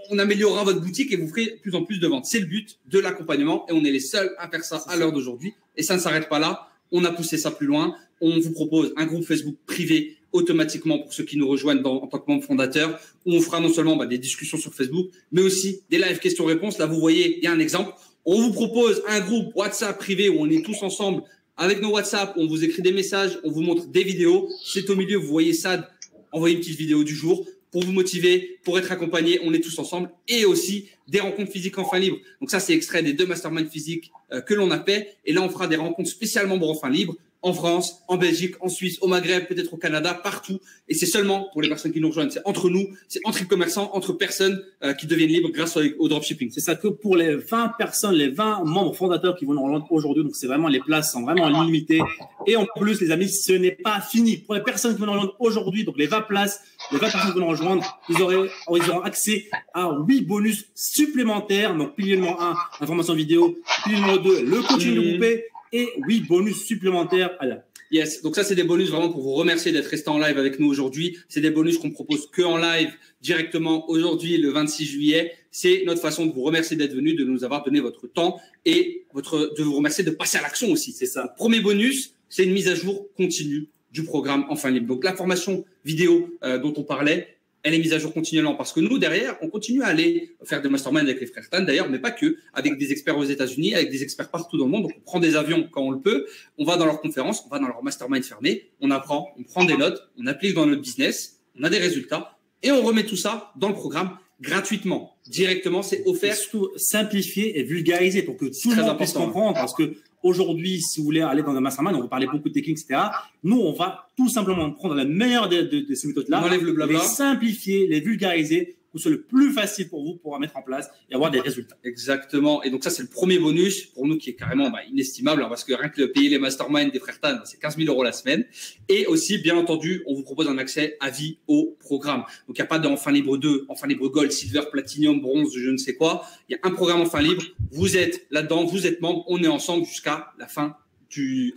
On améliorera votre boutique et vous ferez de plus en plus de ventes. C'est le but de l'accompagnement et on est les seuls à faire ça à l'heure d'aujourd'hui. Et ça ne s'arrête pas là. On a poussé ça plus loin. On vous propose un groupe Facebook privé automatiquement pour ceux qui nous rejoignent en tant que membre fondateur, où on fera non seulement des discussions sur Facebook, mais aussi des live questions-réponses. Là, vous voyez, il y a un exemple. On vous propose un groupe WhatsApp privé où on est tous ensemble avec nos WhatsApp, on vous écrit des messages, on vous montre des vidéos. C'est au milieu, vous voyez ça, envoyez une petite vidéo du jour pour vous motiver, pour être accompagné. On est tous ensemble et aussi des rencontres physiques Enfin Libre. Donc ça, c'est extrait des 2 masterminds physiques que l'on a fait. Et là, on fera des rencontres spécialement pour Enfin Libre en France, en Belgique, en Suisse, au Maghreb, peut-être au Canada, partout. Et c'est seulement pour les personnes qui nous rejoignent. C'est entre nous, c'est entre e-commerçants, entre personnes qui deviennent libres grâce au dropshipping. C'est ça, que pour les 20 personnes, les 20 membres fondateurs qui vont nous rejoindre aujourd'hui. Donc, c'est vraiment, les places sont vraiment limitées. Et en plus, les amis, ce n'est pas fini. Pour les personnes qui vont nous rejoindre aujourd'hui, donc les 20 places, les 20 personnes qui vont nous rejoindre, ils auront accès à 8 bonus supplémentaires. Donc, pilier numéro 1, information vidéo. Pilier numéro 2, le coaching de groupé. Et 8 bonus supplémentaires à la. Yes. Donc ça, c'est des bonus vraiment pour vous remercier d'être resté en live avec nous aujourd'hui. C'est des bonus qu'on propose que en live directement aujourd'hui, le 26 juillet. C'est notre façon de vous remercier d'être venu, de nous avoir donné votre temps et de vous remercier de passer à l'action aussi. C'est ça. Premier bonus, c'est une mise à jour continue du programme Enfin Libre. Donc la formation vidéo dont on parlait, elle est mise à jour continuellement parce que nous, derrière, on continue à aller faire des masterminds avec les Frères Tan, d'ailleurs, mais pas que, avec des experts aux États-Unis, avec des experts partout dans le monde. Donc, on prend des avions quand on le peut, on va dans leurs conférences, on va dans leurs masterminds fermés, on apprend, on prend des notes, on applique dans notre business, on a des résultats et on remet tout ça dans le programme gratuitement, directement, c'est offert. Et surtout, simplifié et vulgarisé pour que tout le monde puisse comprendre parce que aujourd'hui, si vous voulez aller dans un mastermind, on va parler beaucoup de techniques, etc. Nous, on va tout simplement prendre la meilleure de ces méthodes-là, on enlève le blabla, les simplifier, les vulgariser, pour que ce soit le plus facile pour vous pour mettre en place et avoir des résultats. Exactement. Et donc ça, c'est le premier bonus pour nous qui est carrément inestimable, parce que rien que payer les masterminds des Frères Tan, c'est 15 000 euros la semaine. Et aussi, bien entendu, on vous propose un accès à vie au programme. Donc il n'y a pas d'Enfin Libre 2, Enfin Libre Gold, Silver, Platinum, Bronze, je ne sais quoi. Il y a un programme Enfin Libre. Vous êtes là-dedans, vous êtes membre, on est ensemble jusqu'à la fin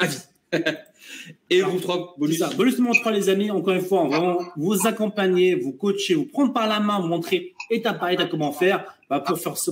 à vie. Et groupe 3, bonus. Ça. Bonus numéro 3, les amis, encore une fois, on va vraiment vous accompagner, vous coacher, vous prendre par la main, vous montrer étape par étape comment faire.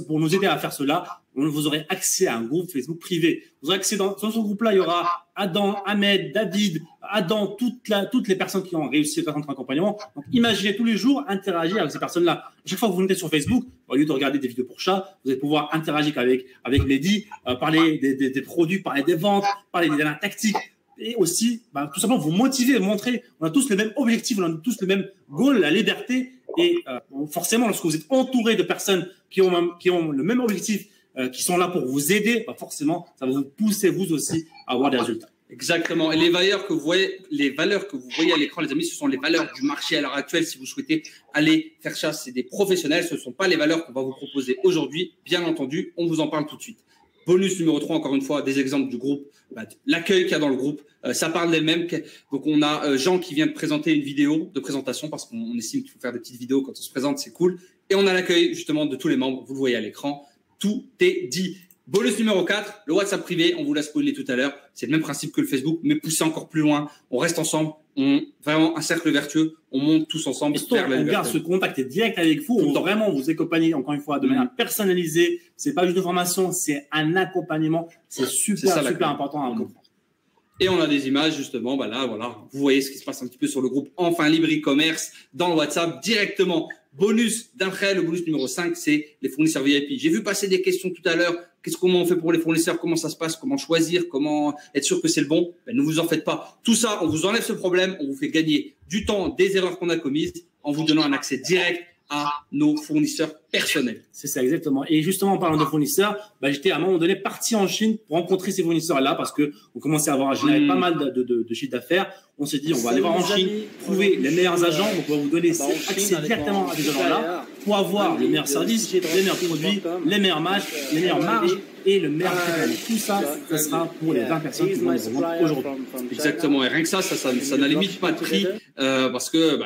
Pour nous aider à faire cela, vous aurez accès à un groupe Facebook privé. Vous aurez accès dans ce groupe-là, il y aura Adam, Ahmed, David, Adam, toutes les personnes qui ont réussi à notre accompagnement. Donc, imaginez tous les jours interagir avec ces personnes-là. À chaque fois que vous venez sur Facebook, au lieu de regarder des vidéos pour chats, vous allez pouvoir interagir avec Mehdi, parler des produits, parler des ventes, parler des dernières tactiques. Et aussi, tout simplement, vous motiver, montrer, on a tous les mêmes objectifs, on a tous le même goal, la liberté. Et forcément, lorsque vous êtes entouré de personnes qui ont le même objectif, qui sont là pour vous aider, forcément, ça va vous pousser vous aussi à avoir des résultats. Exactement. Et les valeurs que vous voyez à l'écran, les amis, ce sont les valeurs du marché à l'heure actuelle. Si vous souhaitez aller faire chasse, c'est des professionnels. Ce ne sont pas les valeurs qu'on va vous proposer aujourd'hui. Bien entendu, on vous en parle tout de suite. Bonus numéro 3, encore une fois, des exemples du groupe. L'accueil qu'il y a dans le groupe, ça parle d'elle-même. Donc, on a Jean qui vient de présenter une vidéo de présentation parce qu'on estime qu'il faut faire des petites vidéos quand on se présente, c'est cool. Et on a l'accueil justement de tous les membres. Vous le voyez à l'écran. Tout est dit. Bonus numéro 4, le WhatsApp privé, on vous l'a spoilé tout à l'heure. C'est le même principe que le Facebook, mais poussé encore plus loin. On reste ensemble, vraiment un cercle vertueux, on monte tous ensemble. Vers la liberté. On garde ce contact direct avec vous. On vraiment vous accompagner, encore une fois, de manière personnalisée. C'est pas juste de formation, c'est un accompagnement. C'est super important à comprendre. Et on a des images, justement, là, voilà. Vous voyez ce qui se passe un petit peu sur le groupe Enfin Libre e-commerce dans le WhatsApp directement. Bonus d'après, le bonus numéro 5, c'est les fournisseurs VIP. J'ai vu passer des questions tout à l'heure. Comment on fait pour les fournisseurs? Comment ça se passe? Comment choisir? Comment être sûr que c'est le bon? Ne vous en faites pas. Tout ça, on vous enlève ce problème. On vous fait gagner du temps, des erreurs qu'on a commises en vous donnant un accès direct à nos fournisseurs personnels. C'est ça, exactement. Et justement, en parlant de fournisseurs, j'étais à un moment donné parti en Chine pour rencontrer ces fournisseurs-là parce que on commençait à avoir généré pas mal de chiffre d'affaires. On s'est dit, on va aller voir en Chine, trouver les meilleurs agents. Donc, on va vous donner accès directement à ces agents-là pour avoir les meilleurs services, les meilleurs produits, les meilleures marges et le meilleur prix. Tout ça, ça sera pour les 20 personnes qui vont les rejoindre aujourd'hui. Exactement. Et rien que ça n'a limite pas de prix parce que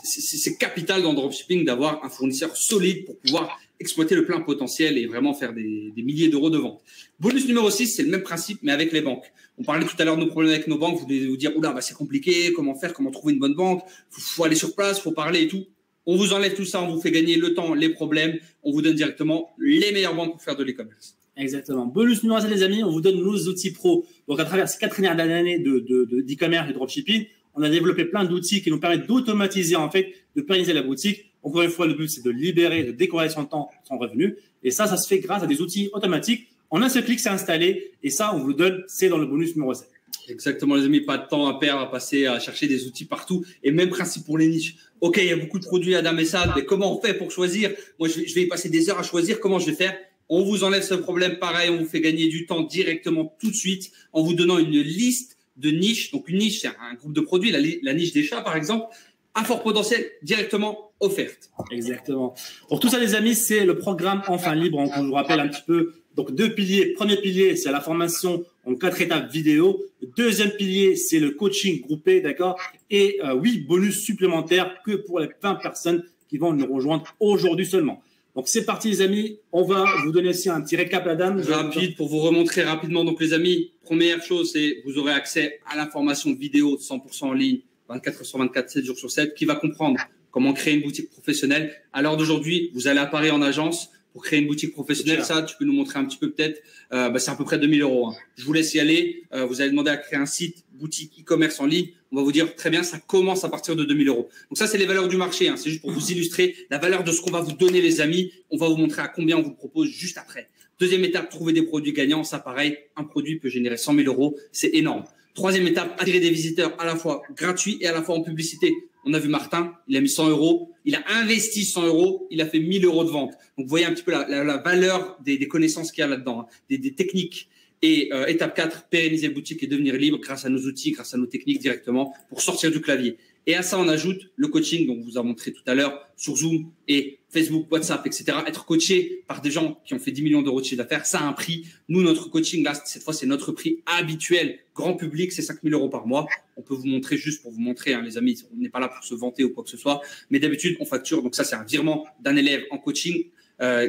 c'est capital dans le dropshipping d'avoir un fournisseur solide pour pouvoir exploiter le plein potentiel et vraiment faire des milliers d'euros de vente. Bonus numéro 6, c'est le même principe, mais avec les banques. On parlait tout à l'heure de nos problèmes avec nos banques. Vous devez vous dire, oula, c'est compliqué, comment faire, comment trouver une bonne banque, faut aller sur place, faut parler et tout. On vous enlève tout ça, on vous fait gagner le temps, les problèmes, on vous donne directement les meilleures banques pour faire de l'e-commerce. Exactement. Bonus numéro 7, les amis, on vous donne nos outils pro. Donc, à travers ces 4 dernières années d'e-commerce et de dropshipping, on a développé plein d'outils qui nous permettent d'automatiser, en fait, de pérenniser la boutique. Encore une fois, le but, c'est de libérer, de décorer son temps, son revenu. Et ça se fait grâce à des outils automatiques. En un seul clic, c'est installé. Et ça, on vous le donne, c'est dans le bonus numéro 7. Exactement, les amis. Pas de temps à perdre, à passer à chercher des outils partout. Et même principe pour les niches. OK, il y a beaucoup de produits à Adam et Sad, mais comment on fait pour choisir? Moi, je vais y passer des heures à choisir. Comment je vais faire? On vous enlève ce problème. Pareil, on vous fait gagner du temps directement tout de suite en vous donnant une liste de niches. Donc, une niche, c'est un groupe de produits. La niche des chats, par exemple, à fort potentiel, directement offerte. Exactement. Pour tout ça, les amis, c'est le programme Enfin Libre. Je vous rappelle un petit peu. Donc, 2 piliers. Premier pilier, c'est la formation en 4 étapes vidéo. Le deuxième pilier, c'est le coaching groupé, d'accord? Et 8 bonus supplémentaires que pour les 20 personnes qui vont nous rejoindre aujourd'hui seulement. Donc, c'est parti, les amis. On va vous donner aussi un petit récap, Adam. Rapide, pour vous remontrer rapidement. Donc, les amis, première chose, c'est vous aurez accès à l'information vidéo 100% en ligne, 24 heures sur 24, 7 jours sur 7, qui va comprendre comment créer une boutique professionnelle. À l'heure d'aujourd'hui, vous allez à Paris en agence pour créer une boutique professionnelle. Ça, tu peux nous montrer un petit peu peut-être. C'est à peu près 2 000 euros. Je vous laisse y aller. Vous allez demander à créer un site, boutique, e-commerce en ligne. On va vous dire, très bien, ça commence à partir de 2 000 euros. Donc ça, c'est les valeurs du marché. C'est juste pour vous illustrer la valeur de ce qu'on va vous donner, les amis. On va vous montrer à combien on vous le propose juste après. Deuxième étape, trouver des produits gagnants. Ça, pareil, un produit peut générer 100 000 euros. C'est énorme. Troisième étape, attirer des visiteurs à la fois gratuits et à la fois en publicité. On a vu Martin, il a mis 100 euros, il a investi 100 euros, il a fait 1 000 euros de vente. Donc, vous voyez un petit peu la valeur des connaissances qu'il y a là-dedans, des techniques. Et étape 4, pérenniser la boutique et devenir libre grâce à nos outils, grâce à nos techniques directement pour sortir du clavier. Et à ça, on ajoute le coaching, dont on vous a montré tout à l'heure, sur Zoom et Facebook, WhatsApp, etc. Être coaché par des gens qui ont fait 10 millions d'euros de chiffre d'affaires, ça a un prix. Nous, notre coaching, là, cette fois, c'est notre prix habituel. Grand public, c'est 5 000 euros par mois. On peut vous montrer juste pour vous montrer, les amis, on n'est pas là pour se vanter ou quoi que ce soit. Mais d'habitude, on facture. Donc ça, c'est un virement d'un élève en coaching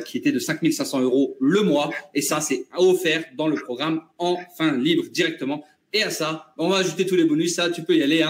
qui était de 5 500 euros le mois. Et ça, c'est offert dans le programme Enfin Libre directement. Et à ça, on va ajouter tous les bonus. Ça, tu peux y aller.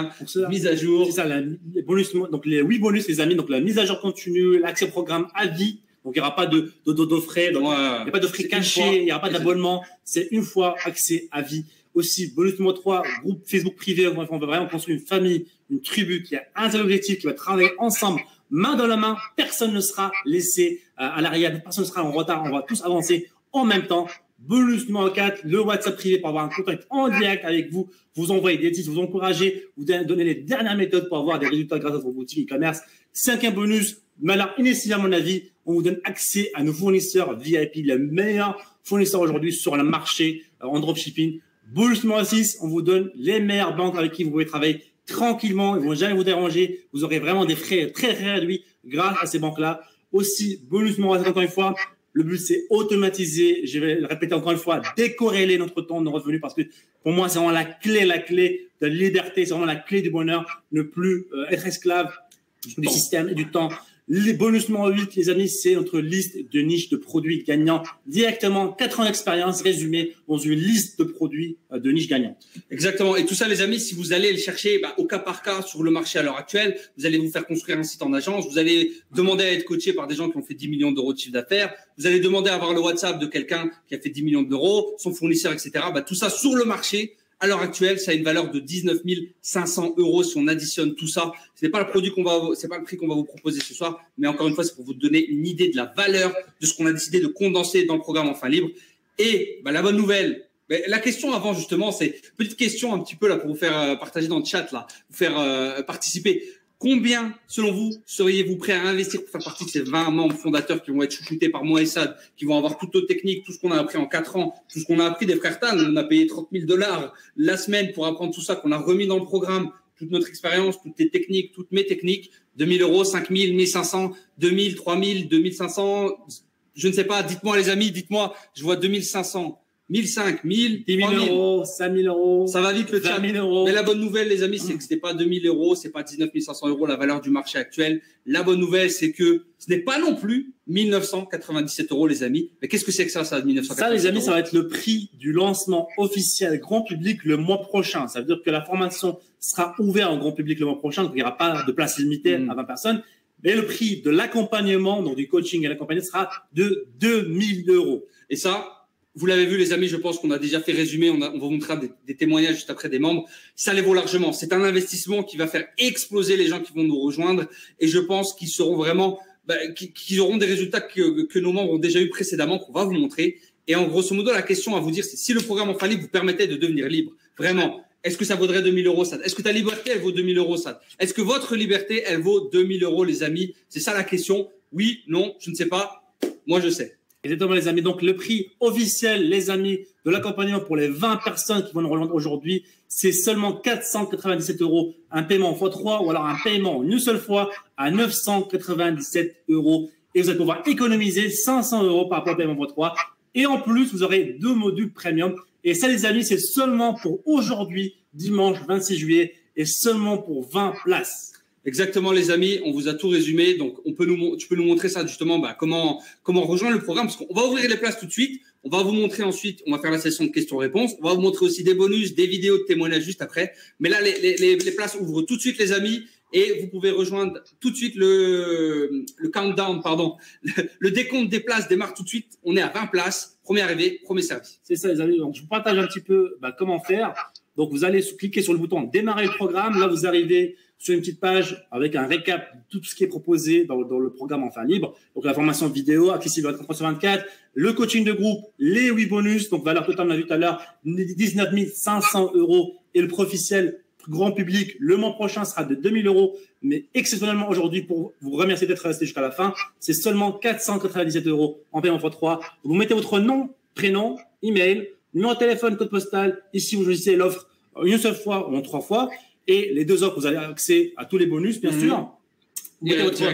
Mise à jour. C'est ça, les bonus. Donc, les 8 bonus, les amis. Donc, la mise à jour continue, l'accès au programme à vie. Donc, il n'y aura pas de frais. Donc, il n'y a pas de frais cachés. Il n'y aura pas d'abonnement. C'est une fois accès à vie. Aussi, bonus numéro 3, groupe Facebook privé. On veut vraiment construire une famille, une tribu qui a un seul objectif, qui va travailler ensemble, main dans la main. Personne ne sera laissé à l'arrière. Personne ne sera en retard. On va tous avancer en même temps. Bonus numéro 4, le WhatsApp privé pour avoir un contact en direct avec vous, vous envoyer des tips, vous encourager, vous donner les dernières méthodes pour avoir des résultats grâce à votre boutique e-commerce. 5e bonus, mais alors initialement à mon avis, on vous donne accès à nos fournisseurs VIP, les meilleurs fournisseurs aujourd'hui sur le marché en dropshipping. Bonus numéro 6, on vous donne les meilleures banques avec qui vous pouvez travailler tranquillement. Ils ne vont jamais vous déranger. Vous aurez vraiment des frais très réduits grâce à ces banques-là. Aussi, bonus numéro 7, encore une fois, le but, c'est automatiser, je vais le répéter encore une fois, décorréler notre temps de revenus parce que pour moi, c'est vraiment la clé de la liberté, c'est vraiment la clé du bonheur, ne plus être esclave du système et du temps. Les bonus numéro 8, les amis, c'est notre liste de niches de produits gagnants. Directement, 4 ans d'expérience résumée dans une liste de produits de niches gagnants. Exactement. Et tout ça, les amis, si vous allez le chercher au cas par cas sur le marché à l'heure actuelle, vous allez vous faire construire un site en agence, vous allez demander à être coaché par des gens qui ont fait 10 millions d'euros de chiffre d'affaires, vous allez demander à avoir le WhatsApp de quelqu'un qui a fait 10 millions d'euros, son fournisseur, etc. Tout ça sur le marché. À l'heure actuelle, ça a une valeur de 19 500 euros si on additionne tout ça. Ce n'est pas le produit c'est pas le prix qu'on va vous proposer ce soir, mais encore une fois, c'est pour vous donner une idée de la valeur de ce qu'on a décidé de condenser dans le programme Enfin Libre. Et la bonne nouvelle, la question avant justement, c'est petite question un petit peu là pour vous faire partager dans le chat là, vous faire participer. Combien, selon vous, seriez-vous prêt à investir pour faire partie de ces 20 membres fondateurs qui vont être chouchoutés par moi et Sad, qui vont avoir toutes nos techniques, tout ce qu'on a appris en 4 ans, tout ce qu'on a appris des frères Tan. On a payé 30 000 $ la semaine pour apprendre tout ça, qu'on a remis dans le programme, toute notre expérience, toutes les techniques, toutes mes techniques, 2 000 euros, 5 000, 1 500, 2 000, 3 000, 2 500, je ne sais pas, dites-moi les amis, dites-moi, je vois 2 500. 1005, 1000, 10 000 euros, 5 000 euros. Ça va vite le chat. 20 000 euros. Mais la bonne nouvelle, les amis, c'est que ce n'est pas 2 000 euros, c'est pas 19 500 euros la valeur du marché actuel. La bonne nouvelle, c'est que ce n'est pas non plus 1 997 euros, les amis. Mais qu'est-ce que c'est que ça, 1997 Ça, les amis, ça va être le prix du lancement officiel grand public le mois prochain. Ça veut dire que la formation sera ouverte au grand public le mois prochain, donc il n'y aura pas de place limitée à 20 personnes. Mais le prix de l'accompagnement, donc du coaching et l'accompagnement, sera de 2 000 euros. Et ça, vous l'avez vu, les amis, je pense qu'on a déjà fait résumer. On va vous montrer des témoignages juste après des membres. Ça les vaut largement. C'est un investissement qui va faire exploser les gens qui vont nous rejoindre. Et je pense qu'ils seront vraiment, qu'ils auront des résultats que nos membres ont déjà eu précédemment, qu'on va vous montrer. Et en grosso modo, la question à vous dire, c'est si le programme Enfin Libre vous permettait de devenir libre, vraiment, est-ce que ça vaudrait 2 000 euros, Sad? Est-ce que ta liberté, elle vaut 2 000 euros, Sad? Est-ce que votre liberté, elle vaut 2 000 euros, les amis? C'est ça la question. Oui, non, je ne sais pas. Moi, je sais. Exactement, les amis. Donc, le prix officiel, les amis, de l'accompagnement pour les 20 personnes qui vont nous rejoindre aujourd'hui, c'est seulement 497 euros. Un paiement x3 ou alors un paiement une seule fois à 997 euros. Et vous allez pouvoir économiser 500 euros par rapport au paiement x3. Et en plus, vous aurez 2 modules premium. Et ça, les amis, c'est seulement pour aujourd'hui, dimanche 26 juillet, et seulement pour 20 places. Exactement, les amis, on vous a tout résumé. Donc, tu peux nous montrer ça justement, comment rejoindre le programme, parce qu'on va ouvrir les places tout de suite. On va vous montrer ensuite, on va faire la session de questions-réponses. On va vous montrer aussi des bonus, des vidéos de témoignages juste après. Mais là, les places ouvrent tout de suite, les amis, et vous pouvez rejoindre tout de suite le countdown, pardon. Le décompte des places démarre tout de suite. On est à 20 places. Premier arrivé, premier servi. C'est ça, les amis. Donc, je vous partage un petit peu comment faire. Donc, vous allez cliquer sur le bouton démarrer le programme. Là, vous arrivez sur une petite page avec un récap de tout ce qui est proposé dans le programme Enfin Libre. Donc, la formation vidéo, accessible 24/24, le coaching de groupe, les 8 bonus, donc valeur totale, on a vu tout à l'heure, 19 500 euros. Et le professionnel grand public, le mois prochain, sera de 2 000 euros. Mais exceptionnellement, aujourd'hui, pour vous remercier d'être resté jusqu'à la fin, c'est seulement 497 euros en paiement x3. Vous mettez votre nom, prénom, email, numéro de téléphone, code postal. Ici, vous choisissez l'offre une seule fois ou en 3 fois. Et les 2 offres, vous avez accès à tous les bonus, bien sûr. Vous mettez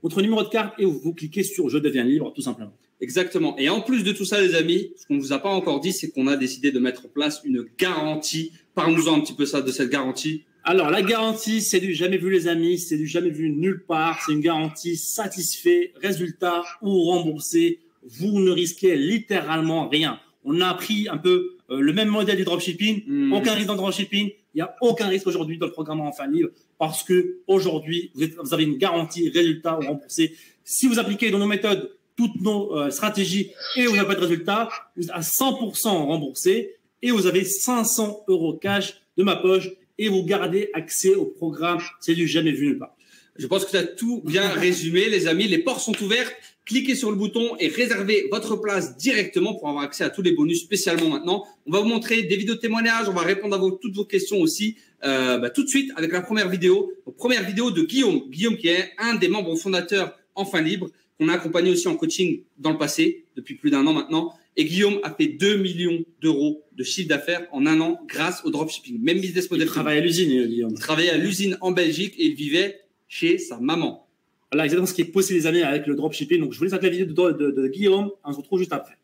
votre numéro de carte et vous cliquez sur « Je deviens libre », tout simplement. Exactement. Et en plus de tout ça, les amis, ce qu'on ne vous a pas encore dit, c'est qu'on a décidé de mettre en place une garantie. Parle-nous-en un petit peu ça, de cette garantie. Alors, la garantie, c'est du jamais vu, les amis. C'est du jamais vu nulle part. C'est une garantie satisfait, résultat ou remboursé. Vous ne risquez littéralement rien. On a appris un peu le même modèle du dropshipping. Aucun risque dans le dropshipping. Il n'y a aucun risque aujourd'hui dans le programme Enfin Libre parce que aujourd'hui, vous avez une garantie résultat ou remboursé. Si vous appliquez dans nos méthodes toutes nos stratégies et vous n'avez pas de résultat, vous êtes à 100% remboursé et vous avez 500 euros cash de ma poche et vous gardez accès au programme. C'est du jamais vu nulle part. Je pense que tu as tout bien résumé, les amis. Les portes sont ouvertes. Cliquez sur le bouton et réservez votre place directement pour avoir accès à tous les bonus spécialement maintenant. On va vous montrer des vidéos de témoignages. On va répondre à toutes vos questions aussi tout de suite avec la première vidéo. Donc, première vidéo de Guillaume. Guillaume qui est un des membres fondateurs Enfin Libre, qu'on a accompagné aussi en coaching dans le passé, depuis plus d'1 an maintenant. Et Guillaume a fait 2 millions d'euros de chiffre d'affaires en un an grâce au dropshipping. Même business model. Il travaille à l'usine, Guillaume. Il travaillait à l'usine en Belgique et il vivait chez sa maman. Voilà exactement ce qui est possible, les amis, avec le dropshipping. Donc, je vous laisse avec la vidéo de Guillaume. On se retrouve juste après.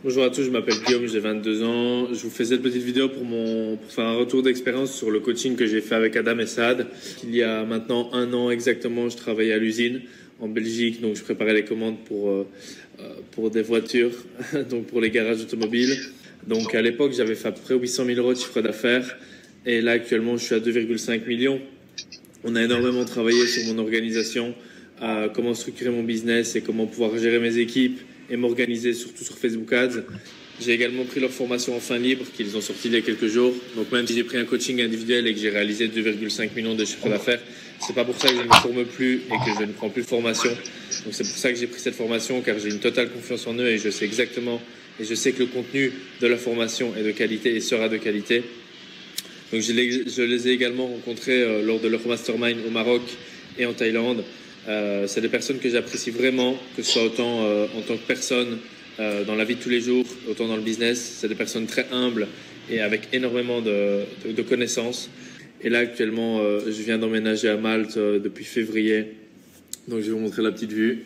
Bonjour à tous, je m'appelle Guillaume, j'ai 22 ans. Je vous fais cette petite vidéo pour faire un retour d'expérience sur le coaching que j'ai fait avec Adam et Saad. Il y a maintenant un an exactement, je travaillais à l'usine en Belgique, donc je préparais les commandes pour des voitures, donc pour les garages automobiles. Donc à l'époque, j'avais fait à peu près 800 000 euros de chiffre d'affaires et là actuellement, je suis à 2,5 millions. On a énormément travaillé sur mon organisation, comment structurer mon business et comment pouvoir gérer mes équipes et m'organiser surtout sur Facebook Ads. J'ai également pris leur formation en fin libre qu'ils ont sorti il y a quelques jours. Donc même si j'ai pris un coaching individuel et que j'ai réalisé 2,5 millions de chiffre d'affaires, c'est pas pour ça que je ne me forme plus et que je ne prends plus de formation. Donc c'est pour ça que j'ai pris cette formation, car j'ai une totale confiance en eux et je sais exactement, et je sais que le contenu de la formation est de qualité et sera de qualité. Donc je les ai également rencontrés lors de leur mastermind au Maroc et en Thaïlande. C'est des personnes que j'apprécie vraiment, que ce soit autant en tant que personne dans la vie de tous les jours, autant dans le business. C'est des personnes très humbles et avec énormément de connaissances. Et là, actuellement, je viens d'emménager à Malte depuis février. Donc, je vais vous montrer la petite vue.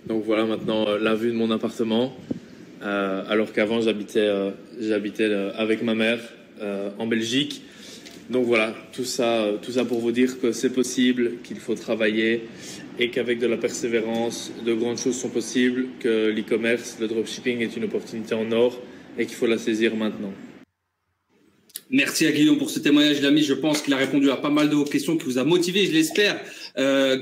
Donc, voilà maintenant la vue de mon appartement. Alors qu'avant, j'habitais avec ma mère en Belgique. Donc voilà, tout ça pour vous dire que c'est possible, qu'il faut travailler et qu'avec de la persévérance, de grandes choses sont possibles, que l'e-commerce, le dropshipping est une opportunité en or et qu'il faut la saisir maintenant. Merci à Guillaume pour ce témoignage, l'ami. Je pense qu'il a répondu à pas mal de vos questions, qui vous a motivé, je l'espère.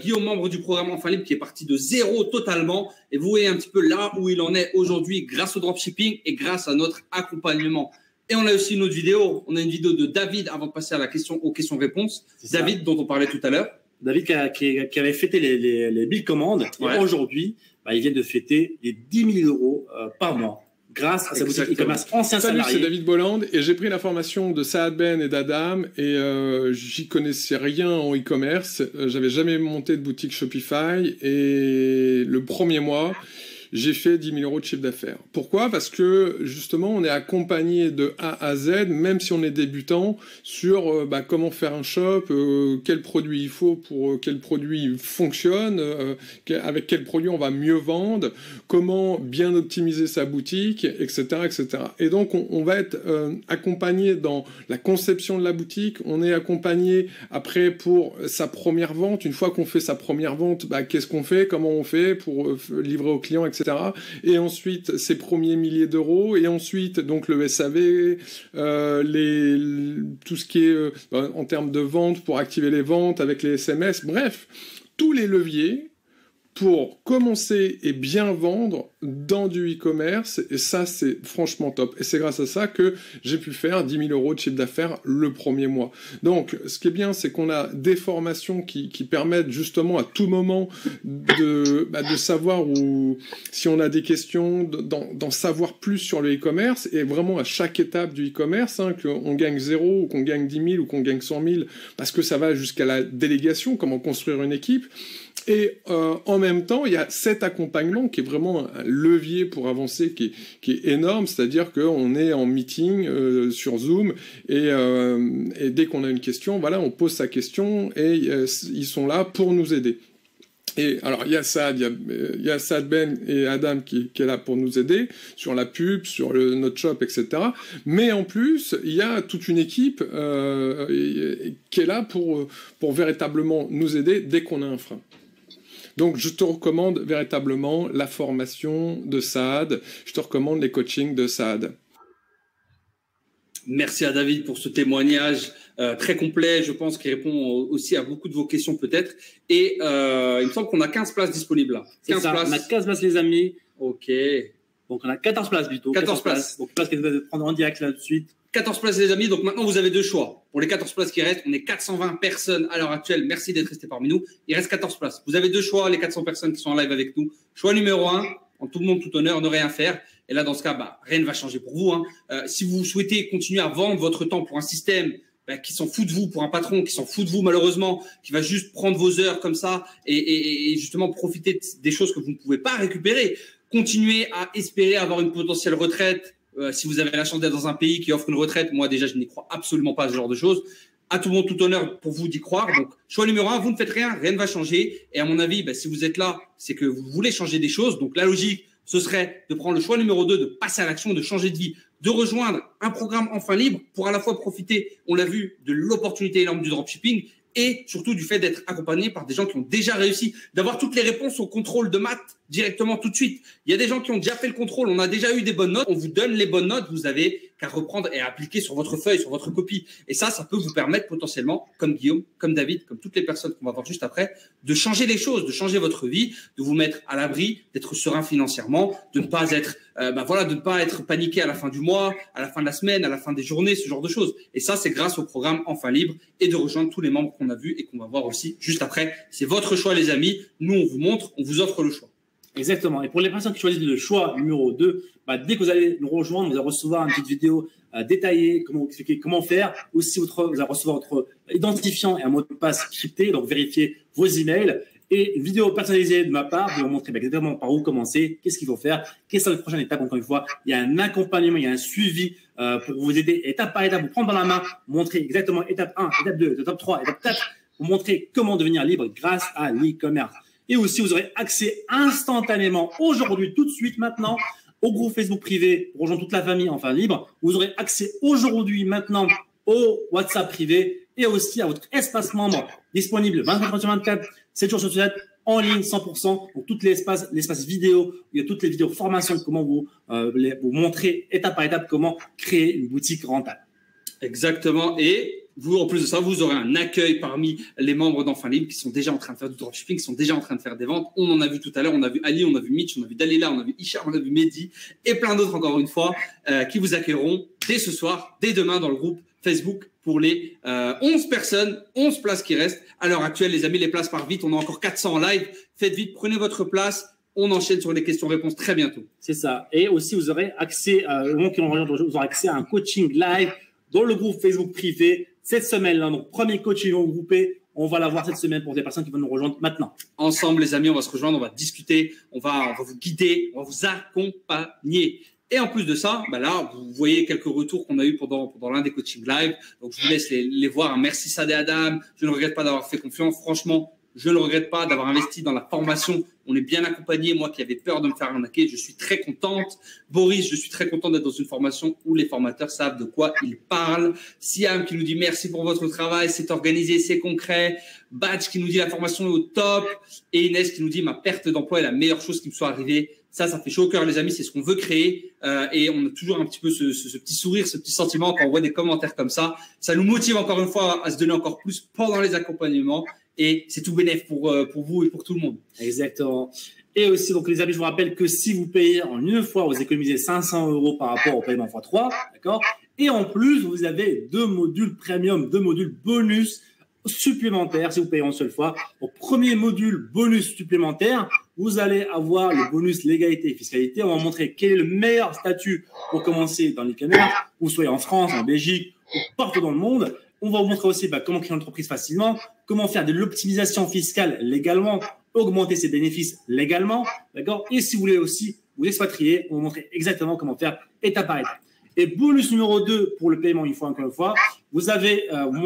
Guillaume, membre du programme Enfant Libre, qui est parti de zéro totalement. Et vous voyez un petit peu là où il en est aujourd'hui grâce au dropshipping et grâce à notre accompagnement. Et on a aussi une autre vidéo. On a une vidéo de David avant de passer à aux questions-réponses. David, dont on parlait tout à l'heure. David qui avait fêté les 1000 commandes. Ouais. Et aujourd'hui, il vient de fêter les 10 000 euros par mois grâce à sa boutique e-commerce ancien salarié. Salut, c'est David Bolland et j'ai pris la formation de Saad Ben et d'Adam et j'y connaissais rien en e-commerce. J'avais jamais monté de boutique Shopify et le premier mois, j'ai fait 10 000 euros de chiffre d'affaires. Pourquoi? Parce que, justement, on est accompagné de A à Z, même si on est débutant, sur comment faire un shop, quel produit il faut pour quel produit fonctionne, avec quel produit on va mieux vendre, comment bien optimiser sa boutique, etc., etc. Et donc, on va être accompagné dans la conception de la boutique, on est accompagné après pour sa première vente. Une fois qu'on fait sa première vente, qu'est-ce qu'on fait, comment on fait pour livrer aux clients, etc. Et ensuite, ces premiers milliers d'euros, et ensuite, donc le SAV, tout ce qui est en termes de vente, pour activer les ventes avec les SMS, bref, tous les leviers pour commencer et bien vendre dans du e-commerce, et ça, c'est franchement top. Et c'est grâce à ça que j'ai pu faire 10 000 euros de chiffre d'affaires le premier mois. Donc, ce qui est bien, c'est qu'on a des formations qui permettent justement à tout moment de savoir si on a des questions, d'en savoir plus sur le e-commerce, et vraiment à chaque étape du e-commerce, qu'on gagne 0 ou qu'on gagne 10 000 ou qu'on gagne 100 000, parce que ça va jusqu'à la délégation, comment construire une équipe. Et en même temps, il y a cet accompagnement qui est vraiment un levier pour avancer qui est énorme, c'est-à-dire qu'on est en meeting sur Zoom et dès qu'on a une question, voilà, on pose sa question et ils sont là pour nous aider. Et alors, il y a Saad Ben et Adam qui est là pour nous aider sur la pub, sur notre shop, etc. Mais en plus, il y a toute une équipe qui est là pour véritablement nous aider dès qu'on a un frein. Donc, je te recommande véritablement la formation de Saad. Je te recommande les coachings de Saad. Merci à David pour ce témoignage très complet. Je pense qu'il répond aussi à beaucoup de vos questions peut-être. Et il me semble qu'on a 15 places disponibles là. 15 places. On a 15 places, les amis. OK. Donc, on a 14 places plutôt. 14 places. Donc, place que vous allez prendre en direct là tout de suite. 14 places, les amis. Donc, maintenant, vous avez deux choix. Pour les 14 places qui restent, on est 420 personnes à l'heure actuelle. Merci d'être restés parmi nous. Il reste 14 places. Vous avez deux choix, les 400 personnes qui sont en live avec nous. Choix numéro 1, en tout le monde, tout honneur, ne rien faire. Et là, dans ce cas, rien ne va changer pour vous. Si vous souhaitez continuer à vendre votre temps pour un système qui s'en fout de vous, pour un patron qui s'en fout de vous malheureusement, qui va juste prendre vos heures comme ça et justement profiter des choses que vous ne pouvez pas récupérer. Continuez à espérer avoir une potentielle retraite. Si vous avez la chance d'être dans un pays qui offre une retraite, moi déjà je n'y crois absolument pas à ce genre de choses. À tout le monde, tout honneur pour vous d'y croire. Donc, choix numéro 1, vous ne faites rien, rien ne va changer. Et à mon avis, si vous êtes là, c'est que vous voulez changer des choses. Donc, la logique, ce serait de prendre le choix numéro 2, de passer à l'action, de changer de vie, de rejoindre un programme enfin libre pour à la fois profiter, on l'a vu, de l'opportunité énorme du dropshipping et surtout du fait d'être accompagné par des gens qui ont déjà réussi, d'avoir toutes les réponses au contrôle de maths directement tout de suite. Il y a des gens qui ont déjà fait le contrôle, on a déjà eu des bonnes notes, on vous donne les bonnes notes, vous avez qu'à reprendre et à appliquer sur votre feuille, sur votre copie. Et ça peut vous permettre potentiellement, comme Guillaume, comme David, comme toutes les personnes qu'on va voir juste après, de changer les choses, de changer votre vie, de vous mettre à l'abri, d'être serein financièrement, de ne pas être, de ne pas être paniqué à la fin du mois, à la fin de la semaine, à la fin des journées, ce genre de choses. Et ça, c'est grâce au programme Enfin Libre et de rejoindre tous les membres qu'on a vus et qu'on va voir aussi juste après. C'est votre choix, les amis. Nous, on vous montre, on vous offre le choix. Exactement. Et pour les personnes qui choisissent le choix numéro 2, dès que vous allez nous rejoindre, vous allez recevoir une petite vidéo détaillée, comment vous expliquer comment faire. Aussi, vous allez recevoir votre identifiant et un mot de passe crypté, donc vérifiez vos emails. Et une vidéo personnalisée de ma part, je vais vous montrer exactement par où commencer, qu'est-ce qu'il faut faire, quelles sont les prochaines étapes. Encore une fois, il y a un accompagnement, il y a un suivi pour vous aider étape par étape, vous prendre dans la main, montrer exactement étape 1, étape 2, étape 3, étape 4, vous montrer comment devenir libre grâce à l'e-commerce. Et aussi, vous aurez accès instantanément, aujourd'hui, tout de suite, maintenant, au groupe Facebook privé pour rejoindre toute la famille Enfin Libre. Vous aurez accès aujourd'hui, maintenant, au WhatsApp privé et aussi à votre espace membre disponible 24 heures sur 24, 7 jours sur 7, en ligne 100%. Donc, tout l'espace vidéo, il y a toutes les vidéos formations, comment vous montrer étape par étape comment créer une boutique rentable. Exactement. Et vous, en plus de ça, vous aurez un accueil parmi les membres d'Enfin Libre qui sont déjà en train de faire du dropshipping, qui sont déjà en train de faire des ventes. On en a vu tout à l'heure, on a vu Ali, on a vu Mitch, on a vu Dalila, on a vu Isha, on a vu Mehdi et plein d'autres encore une fois qui vous accueilleront dès ce soir, dès demain dans le groupe Facebook pour les 11 personnes, 11 places qui restent. À l'heure actuelle, les amis, les places partent vite. On a encore 400 en live. Faites vite, prenez votre place. On enchaîne sur les questions-réponses très bientôt. C'est ça. Et aussi, vous aurez accès, vous aurez accès à un coaching live dans le groupe Facebook privé cette semaine-là. Donc, premier coaching regroupé, on va l'avoir cette semaine pour des personnes qui vont nous rejoindre maintenant. Ensemble, les amis, on va se rejoindre, on va discuter, on va vous guider, on va vous accompagner. Et en plus de ça, là, vous voyez quelques retours qu'on a eu pendant l'un des coachings live. Donc, je vous laisse les voir. Merci Sad et Adam. Je ne regrette pas d'avoir fait confiance. Franchement, je ne regrette pas d'avoir investi dans la formation. On est bien accompagné. Moi qui avais peur de me faire arnaquer, je suis très contente. Boris, je suis très content d'être dans une formation où les formateurs savent de quoi ils parlent. Siam qui nous dit merci pour votre travail, c'est organisé, c'est concret. Badge qui nous dit la formation est au top. Et Inès qui nous dit ma perte d'emploi est la meilleure chose qui me soit arrivée. Ça fait chaud au cœur, les amis. C'est ce qu'on veut créer. Et on a toujours un petit peu ce petit sourire, ce petit sentiment quand on voit des commentaires comme ça. Ça nous motive encore une fois à se donner encore plus pendant les accompagnements. Et c'est tout bénéf pour vous et pour tout le monde. Exactement. Et aussi, donc, les amis, je vous rappelle que si vous payez en une fois, vous économisez 500 € par rapport au paiement x3, d'accord? Et en plus, vous avez 2 modules premium, 2 modules bonus supplémentaires si vous payez en seule fois. Au premier module bonus supplémentaire, vous allez avoir le bonus légalité et fiscalité. On va montrer quel est le meilleur statut pour commencer dans l'e-commerce, vous soyez en France, en Belgique ou partout dans le monde. On va vous montrer aussi comment créer une entreprise facilement, comment faire de l'optimisation fiscale légalement, augmenter ses bénéfices légalement, d'accord? Et si vous voulez aussi vous expatrier, on va vous montrer exactement comment faire étape par étape. Et bonus numéro 2 pour le paiement encore une fois, on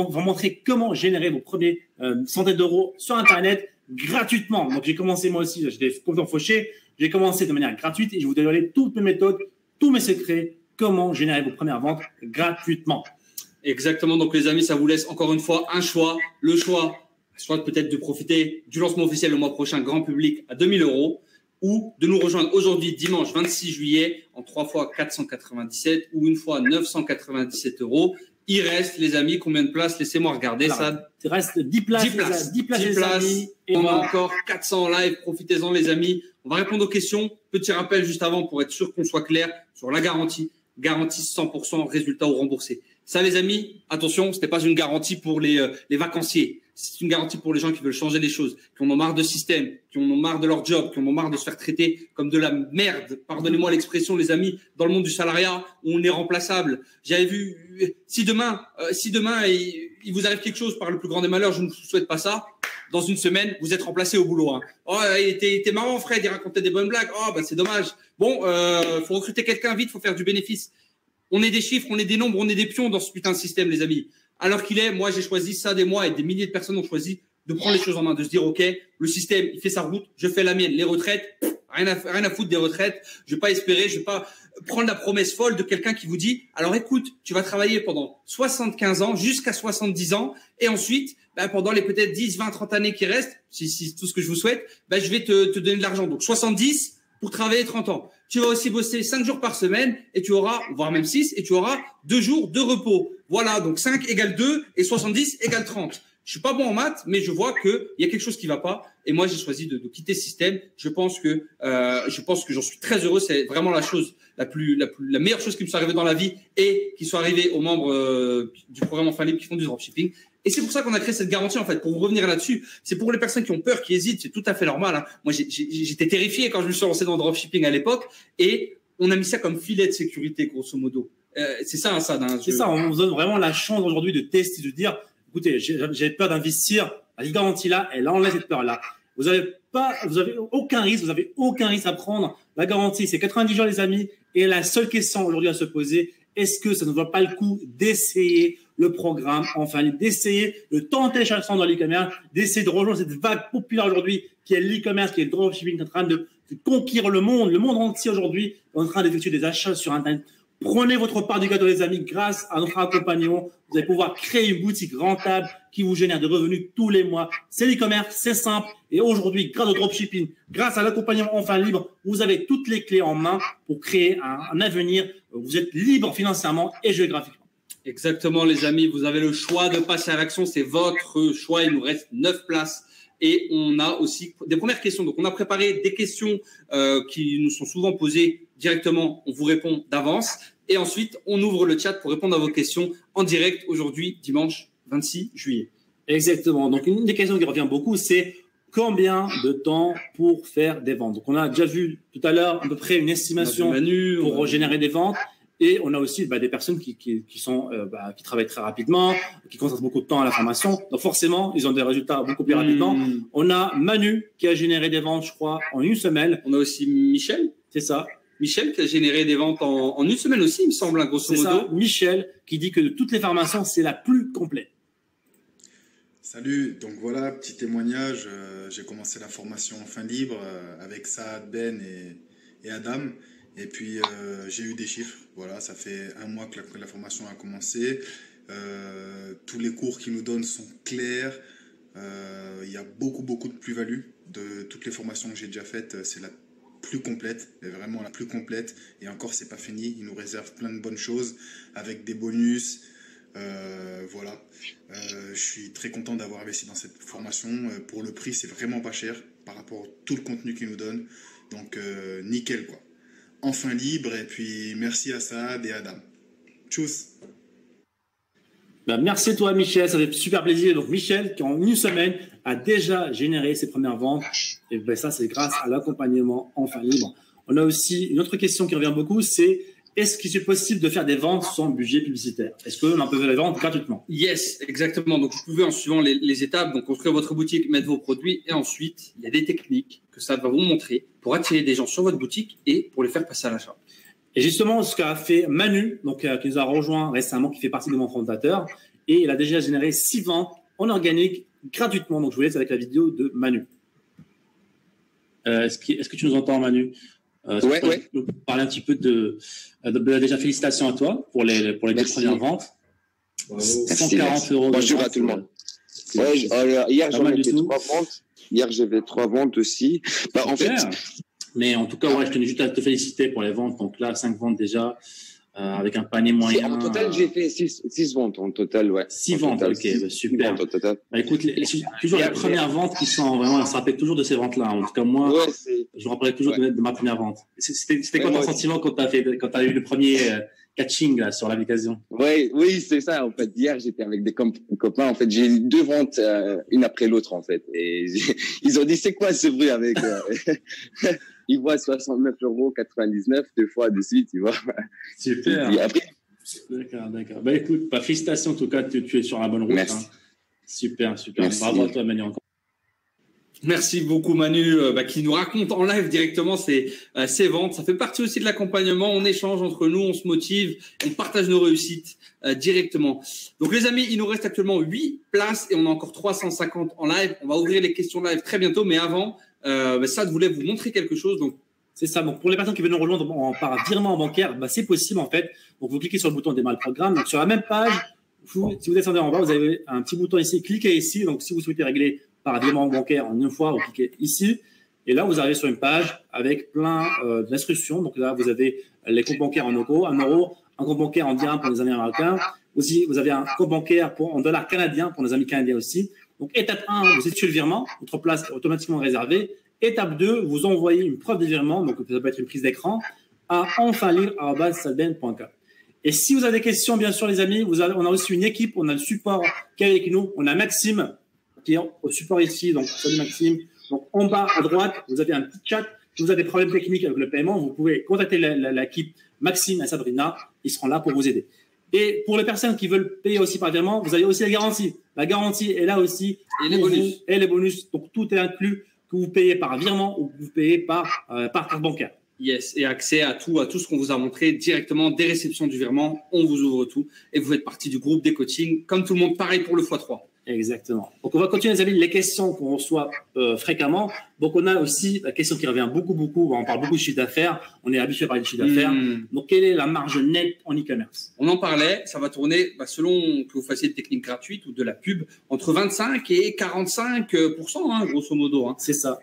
va montrer comment générer vos premiers centaines d'euros sur Internet gratuitement. Donc, j'ai commencé moi aussi, j'étais complètement fauché, j'ai commencé de manière gratuite et je vais vous donner toutes mes méthodes, tous mes secrets, comment générer vos premières ventes gratuitement. Exactement. Donc, les amis, ça vous laisse encore une fois un choix. Le choix, soit peut-être de profiter du lancement officiel le mois prochain, grand public, à 2000 € ou de nous rejoindre aujourd'hui, dimanche 26 juillet, en 3 fois 497 ou une fois 997 €. Il reste, les amis, combien de places? Laissez-moi regarder. Alors, ça. Il reste 10 places. 10 places. Et on a encore 400 en live. Profitez-en, les amis. On va répondre aux questions. Petit rappel juste avant pour être sûr qu'on soit clair sur la garantie. Garantie 100%, résultat ou remboursé. Ça, les amis, attention, ce n'est pas une garantie pour les vacanciers. C'est une garantie pour les gens qui veulent changer les choses, qui en ont marre de système, qui en ont marre de leur job, qui en ont marre de se faire traiter comme de la merde. Pardonnez-moi l'expression, les amis, dans le monde du salariat où on est remplaçable. J'avais vu, si demain, il vous arrive quelque chose par le plus grand des malheurs, je ne vous souhaite pas ça. Dans une semaine, vous êtes remplacé au boulot. Hein. Oh, il était marrant, Fred, il racontait des bonnes blagues. Oh, bah c'est dommage. Bon, faut recruter quelqu'un vite, faut faire du bénéfice. On est des chiffres, on est des nombres, on est des pions dans ce putain de système, les amis. Alors moi, j'ai choisi ça des mois et des milliers de personnes ont choisi de prendre les choses en main, de se dire, OK, le système, il fait sa route, je fais la mienne. Les retraites, rien à foutre des retraites. Je vais pas espérer, je vais pas prendre la promesse folle de quelqu'un qui vous dit, alors écoute, tu vas travailler pendant 75 ans jusqu'à 70 ans et ensuite, pendant les peut-être 10, 20, 30 années qui restent, si tout ce que je vous souhaite, je vais te donner de l'argent. Donc 70 pour travailler 30 ans. Tu vas aussi bosser 5 jours par semaine et tu auras, voire même 6, et tu auras 2 jours de repos. Voilà, donc 5 égale 2 et 70 égale 30. Je suis pas bon en maths, mais je vois qu'il y a quelque chose qui va pas. Et moi, j'ai choisi de quitter ce système. Je pense que j'en suis très heureux. C'est vraiment la meilleure chose qui me soit arrivée dans la vie et qui soit arrivée aux membres du programme Enfin Libre qui font du dropshipping. Et c'est pour ça qu'on a créé cette garantie, en fait, pour revenir là-dessus. C'est pour les personnes qui ont peur, qui hésitent, c'est tout à fait normal. Hein. Moi, j'étais terrifié quand je me suis lancé dans le dropshipping à l'époque, et on a mis ça comme filet de sécurité, grosso modo. C'est ça, ça. C'est ça, on vous donne vraiment la chance aujourd'hui de tester, de dire, écoutez, j'ai peur d'investir, la garantie là, elle enlève cette peur-là. Vous avez aucun risque, à prendre. La garantie, c'est 90 jours, les amis, et la seule question aujourd'hui à se poser, est-ce que ça ne vaut pas le coup d'essayer le programme, enfin, d'essayer de tenter chaque dans l'e-commerce, d'essayer de rejoindre cette vague populaire aujourd'hui qui est l'e-commerce, qui est le dropshipping, qui est en train de conquérir le monde entier aujourd'hui est en train d'effectuer des achats sur Internet. Prenez votre part du gâteau, les amis, grâce à notre accompagnement. Vous allez pouvoir créer une boutique rentable qui vous génère des revenus tous les mois. C'est l'e-commerce, c'est simple. Et aujourd'hui, grâce au dropshipping, grâce à l'accompagnement Enfin Libre, vous avez toutes les clés en main pour créer un avenir. Vous êtes libre financièrement et géographiquement. Exactement, les amis. Vous avez le choix de passer à l'action. C'est votre choix. Il nous reste 9 places. Et on a aussi des premières questions. Donc, on a préparé des questions qui nous sont souvent posées directement. On vous répond d'avance. Et ensuite, on ouvre le chat pour répondre à vos questions en direct aujourd'hui, dimanche 26 juillet. Exactement. Donc, une des questions qui revient beaucoup, c'est combien de temps pour faire des ventes? Donc, on a déjà vu tout à l'heure à peu près une estimation pour générer des ventes. Et on a aussi des personnes qui travaillent très rapidement, qui consacrent beaucoup de temps à la formation. Donc forcément, ils ont des résultats beaucoup plus rapidement. On a Manu qui a généré des ventes, je crois, en une semaine. On a aussi Michel. C'est ça. Michel qui a généré des ventes en une semaine aussi, il me semble, grosso modo. C'est ça. Michel qui dit que de toutes les formations, c'est la plus complète. Salut, donc voilà, petit témoignage. J'ai commencé la formation Enfin Libre avec Saad, Ben et Adam. Et puis, j'ai eu des chiffres. Voilà, ça fait 1 mois que la formation a commencé. Tous les cours qu'ils nous donnent sont clairs. Il y a beaucoup de plus-value. De toutes les formations que j'ai déjà faites, c'est la plus complète, mais vraiment la plus complète. Et encore, c'est pas fini. Ils nous réservent plein de bonnes choses avec des bonus. Voilà. Je suis très content d'avoir investi dans cette formation. Pour le prix, c'est vraiment pas cher par rapport à tout le contenu qu'ils nous donnent. Donc, nickel, quoi. Enfin Libre, et puis merci à Saad et Adam. Tchuss. Merci à toi, Michel, ça fait super plaisir. Donc Michel, qui en une semaine a déjà généré ses premières ventes, et ça c'est grâce à l'accompagnement Enfin Libre. On a aussi une autre question qui revient beaucoup, c'est est-ce qu'il est possible de faire des ventes sans budget publicitaire? Est-ce qu'on peut faire des ventes gratuitement? Yes, exactement. Donc, vous pouvez, en suivant les étapes, donc construire votre boutique, mettre vos produits, et ensuite, il y a des techniques que ça va vous montrer pour attirer des gens sur votre boutique et pour les faire passer à l'achat. Et justement, ce qu'a fait Manu, donc qui nous a rejoint récemment, qui fait partie de mon fondateur, et il a déjà généré 6 ventes en organique gratuitement. Donc, je vous laisse avec la vidéo de Manu. Est-ce que tu nous entends, Manu? Ouais. Nous parler un petit peu déjà félicitations à toi pour les 2 premières ventes. Bravo. 140 euros. Bonjour à tout le monde. Ouais, hier j'en ai fait 3 ventes. Hier j'avais 3 ventes aussi. En fait. Mais en tout cas, je tenais juste à te féliciter pour les ventes. Donc là, 5 ventes déjà. Avec un panier moyen. En total, j'ai fait 6 ventes en total, ouais. 6 ventes, total, ok, super. Ventes, au total. Écoute, toujours les premières ventes qui sont vraiment, on se rappelle toujours de ces ventes-là. En tout cas, moi, je me rappellerai toujours de ma première vente. C'était quoi ton sentiment quand tu as eu le premier catching là, sur l'application. Oui, c'est ça. En fait, hier, j'étais avec des copains. En fait, j'ai eu 2 ventes, une après l'autre, en fait. Et ils ont dit, c'est quoi ce bruit avec ils voient 69,99 2 fois de suite, tu vois. Super. Et après... D'accord. Bah écoute, félicitations en tout cas, tu es sur la bonne route. Merci. Hein. Super. Merci. Bravo à toi, Manu, encore. Merci beaucoup Manu, qui nous raconte en live directement ses ventes. Ça fait partie aussi de l'accompagnement. On échange entre nous, on se motive, on partage nos réussites directement. Donc les amis, il nous reste actuellement 8 places et on a encore 350 en live. On va ouvrir les questions live très bientôt, mais avant, Sad voulait vous montrer quelque chose. Donc c'est ça. Donc pour les personnes qui veulent nous rejoindre par virement bancaire, c'est possible en fait. Donc vous cliquez sur le bouton démarrer le programme. Donc sur la même page, si vous descendez en bas, vous avez un petit bouton ici. Cliquez ici. Donc si vous souhaitez régler par virement bancaire en une fois, vous cliquez ici. Et là, vous arrivez sur une page avec plein d'instructions. Donc là, vous avez les comptes bancaires en euros, 1 euro, un compte bancaire en dirham pour les amis américains. Aussi, vous avez un compte bancaire en dollars canadiens pour les amis canadiens aussi. Donc, étape 1, vous effectuez le virement. Votre place est automatiquement réservée. Étape 2, vous envoyez une preuve de virement. Donc, ça peut être une prise d'écran à enfinlibre@sadben.com. Et si vous avez des questions, bien sûr, les amis, on a aussi une équipe. On a le support qui est avec nous. On a Maxime qui est au support ici. Donc, salut Maxime. Donc, en bas à droite, vous avez un petit chat. Si vous avez des problèmes techniques avec le paiement, vous pouvez contacter l'équipe Maxime et Sabrina. Ils seront là pour vous aider. Et pour les personnes qui veulent payer aussi par virement, vous avez aussi la garantie. La garantie est là aussi. Et les bonus. Et les bonus. Donc, tout est inclus, que vous payez par virement ou que vous payez par carte bancaire. Yes, et accès à tout ce qu'on vous a montré directement dès réception du virement. On vous ouvre tout et vous faites partie du groupe des coachings. Comme tout le monde, pareil pour le x3. Exactement. Donc, on va continuer, les amis, les questions qu'on reçoit fréquemment. Donc, on a aussi la question qui revient beaucoup. On parle beaucoup de chiffre d'affaires. On est habitué à parler de chiffre d'affaires. Donc, quelle est la marge nette en e-commerce? On en parlait. Ça va tourner, selon que vous fassiez des techniques gratuites ou de la pub, entre 25 et 45%, hein, grosso modo. Hein. C'est ça.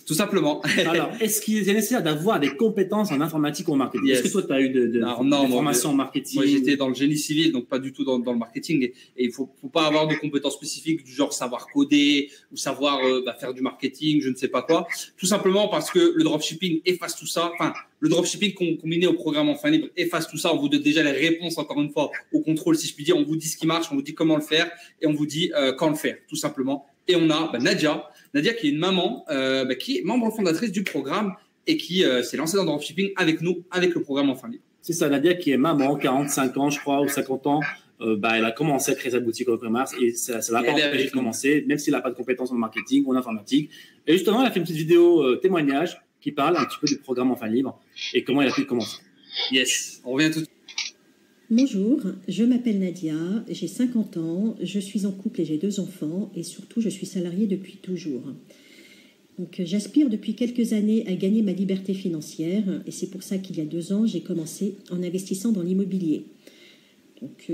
Tout simplement. Alors, est-ce qu'il est nécessaire d'avoir des compétences en informatique ou en marketing? Est-ce que toi, tu as eu de formation en marketing? Moi, j'étais dans le génie civil, donc pas du tout dans le marketing. Et il faut pas avoir de compétences spécifiques du genre savoir coder ou savoir faire du marketing, je ne sais pas quoi. Tout simplement parce que le dropshipping efface tout ça. Enfin, le dropshipping combiné au programme Enfin Libre efface tout ça. On vous donne déjà les réponses, encore une fois, au contrôle, si je puis dire. On vous dit ce qui marche, on vous dit comment le faire et on vous dit quand le faire, tout simplement. Et on a Nadia qui est une maman, qui est membre fondatrice du programme et qui s'est lancée dans le dropshipping avec nous, avec le programme Enfin Libre. C'est ça, Nadia qui est maman, 45 ans, je crois, ou 50 ans. Elle a commencé à créer sa boutique au e-commerce et ça l'a pas empêché de commencer, même s'il n'a pas de compétences en marketing ou en informatique. Et justement, elle a fait une petite vidéo témoignage qui parle un petit peu du programme Enfin Libre et comment elle a pu commencer. Yes, on revient tout de suite. Bonjour, je m'appelle Nadia, j'ai 50 ans, je suis en couple et j'ai 2 enfants et surtout je suis salariée depuis toujours. Donc j'aspire depuis quelques années à gagner ma liberté financière et c'est pour ça qu'il y a 2 ans j'ai commencé en investissant dans l'immobilier. Donc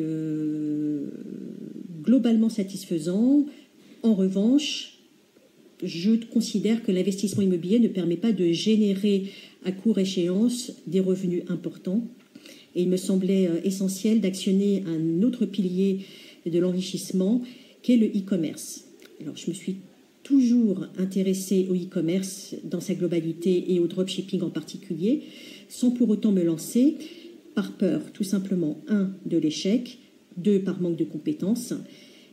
globalement satisfaisant. En revanche, je considère que l'investissement immobilier ne permet pas de générer à courte échéance des revenus importants. Et il me semblait essentiel d'actionner un autre pilier de l'enrichissement, qui est le e-commerce. Alors, je me suis toujours intéressée au e-commerce dans sa globalité et au dropshipping en particulier, sans pour autant me lancer, par peur, tout simplement, 1, de l'échec, 2, par manque de compétences,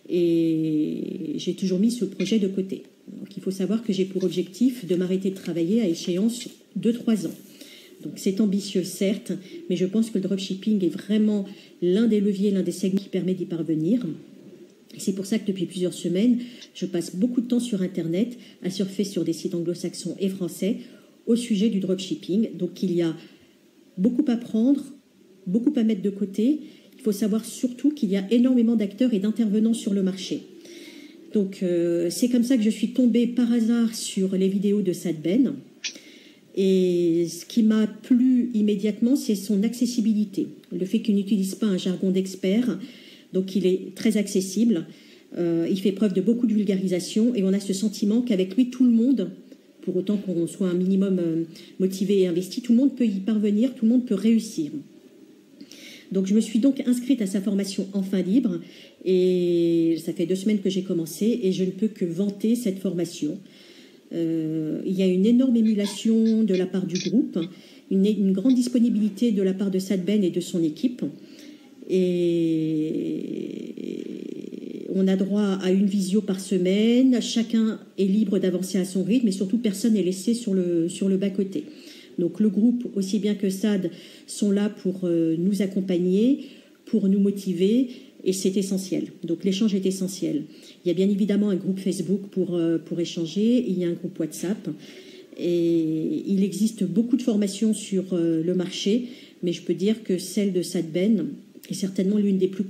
et j'ai toujours mis ce projet de côté. Donc, il faut savoir que j'ai pour objectif de m'arrêter de travailler à échéance de 3 ans. Donc c'est ambitieux, certes, mais je pense que le dropshipping est vraiment l'un des leviers, l'un des segments qui permet d'y parvenir. Et c'est pour ça que depuis plusieurs semaines, je passe beaucoup de temps sur Internet à surfer sur des sites anglo-saxons et français au sujet du dropshipping. Donc il y a beaucoup à prendre, beaucoup à mettre de côté. Il faut savoir surtout qu'il y a énormément d'acteurs et d'intervenants sur le marché. Donc c'est comme ça que je suis tombée par hasard sur les vidéos de Sad Ben. Et ce qui m'a plu immédiatement, c'est son accessibilité. Le fait qu'il n'utilise pas un jargon d'expert, donc il est très accessible. Il fait preuve de beaucoup de vulgarisation et on a ce sentiment qu'avec lui, tout le monde, pour autant qu'on soit un minimum motivé et investi, tout le monde peut y parvenir, tout le monde peut réussir. Donc je me suis donc inscrite à sa formation Enfin Libre et ça fait 2 semaines que j'ai commencé et je ne peux que vanter cette formation. Il y a une énorme émulation de la part du groupe une grande disponibilité de la part de Saad Ben et de son équipe. Et on a droit à une visio par semaine. Chacun est libre d'avancer à son rythme et surtout personne n'est laissé sur le bas-côté. Donc le groupe, aussi bien que Saad, sont là pour nous accompagner, pour nous motiver, et c'est essentiel. Donc l'échange est essentiel. Il y a bien évidemment un groupe Facebook pour échanger, il y a un groupe WhatsApp, et il existe beaucoup de formations sur le marché, mais je peux dire que celle de Saad Ben est certainement l'une des plus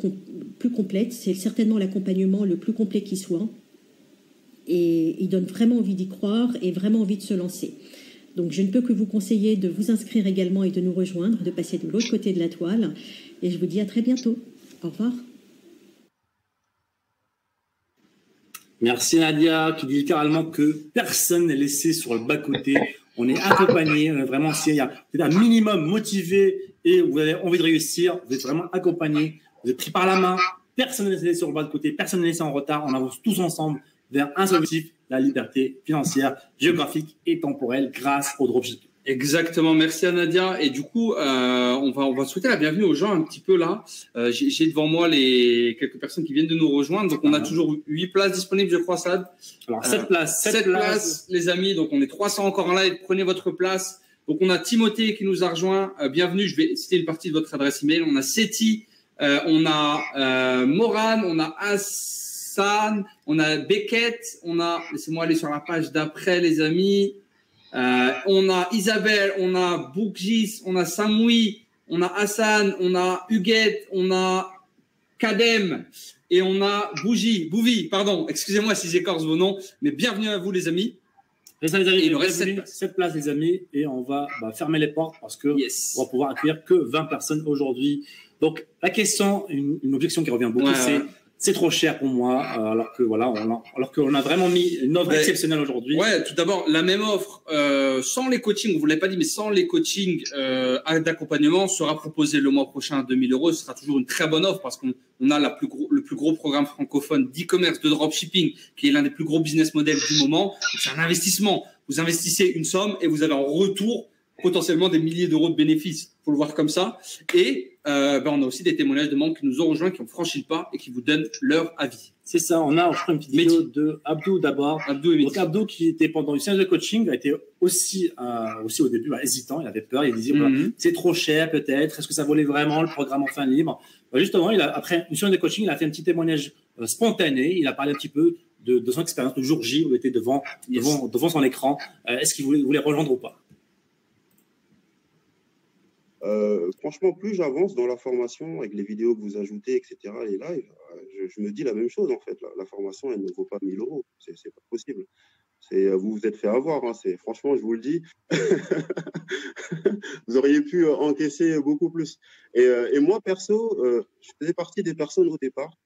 complètes. C'est certainement l'accompagnement le plus complet qui soit, et il donne vraiment envie d'y croire et vraiment envie de se lancer. Donc je ne peux que vous conseiller de vous inscrire également et de nous rejoindre, de passer de l'autre côté de la toile. Et je vous dis à très bientôt. Au revoir. Merci Nadia, qui dit littéralement que personne n'est laissé sur le bas-côté. On est accompagné, on est vraiment, s'il y a un minimum motivé et vous avez envie de réussir, vous êtes vraiment accompagné, vous êtes pris par la main, personne n'est laissé sur le bas-côté, personne n'est laissé en retard, on avance tous ensemble vers un seul objectif, la liberté financière, géographique et temporelle grâce au dropshipping. Exactement, merci à Nadia. Et du coup, on va souhaiter la bienvenue aux gens un petit peu là. J'ai devant moi quelques personnes qui viennent de nous rejoindre. Donc, on a toujours 8 places disponibles, je crois, Saad. Alors, 7 places. 7 places, les amis. Donc, on est 300 encore en live. Prenez votre place. Donc, on a Timothée qui nous a rejoint. Bienvenue. Je vais citer une partie de votre adresse email. On a Seti, on a Moran, on a Hassan, on a Beckett, on a, laissez-moi aller sur la page d'après, les amis. On a Isabelle, on a Boukgis, on a Samoui, on a Hassan, on a Huguette, on a Kadem et on a Bouvi, pardon, excusez-moi si j'écorce vos noms, mais bienvenue à vous les amis. Et ça, les amis, il reste 7 places les amis et on va fermer les portes parce que on va pouvoir accueillir que 20 personnes aujourd'hui. Donc la question, une objection qui revient beaucoup, c'est trop cher pour moi, alors que voilà, alors qu'on a vraiment mis une offre exceptionnelle aujourd'hui. Ouais, tout d'abord, la même offre, sans les coachings, vous l'avez pas dit, mais sans les coachings d'accompagnement, sera proposée le mois prochain à 2 000 €. Ce sera toujours une très bonne offre parce qu'on a le plus gros programme francophone d'e-commerce, de dropshipping, qui est l'un des plus gros business models du moment. C'est un investissement. Vous investissez une somme et vous avez en retour potentiellement des milliers d'euros de bénéfices. Faut le voir comme ça. Et on a aussi des témoignages de membres qui nous ont rejoints, qui ont franchi le pas et qui vous donnent leur avis. C'est ça. On a, je crois, une petite vidéo de Abdou d'abord. Donc Abdou, qui était pendant une séance de coaching, a été aussi au début hésitant. Il avait peur. Il disait c'est trop cher peut-être. Est-ce que ça valait vraiment le programme en fin libre? Justement, après une séance de coaching, il a fait un petit témoignage spontané. Il a parlé un petit peu de son expérience le jour J où il était devant son écran. Est-ce qu'il voulait rejoindre ou pas? Franchement, plus j'avance dans la formation avec les vidéos que vous ajoutez, etc., les lives, je me dis la même chose en fait. La formation, elle ne vaut pas 1 000 €. C'est pas possible. Vous vous êtes fait avoir. Hein, franchement, je vous le dis. Vous auriez pu encaisser beaucoup plus. Et moi, perso, je faisais partie des personnes au départ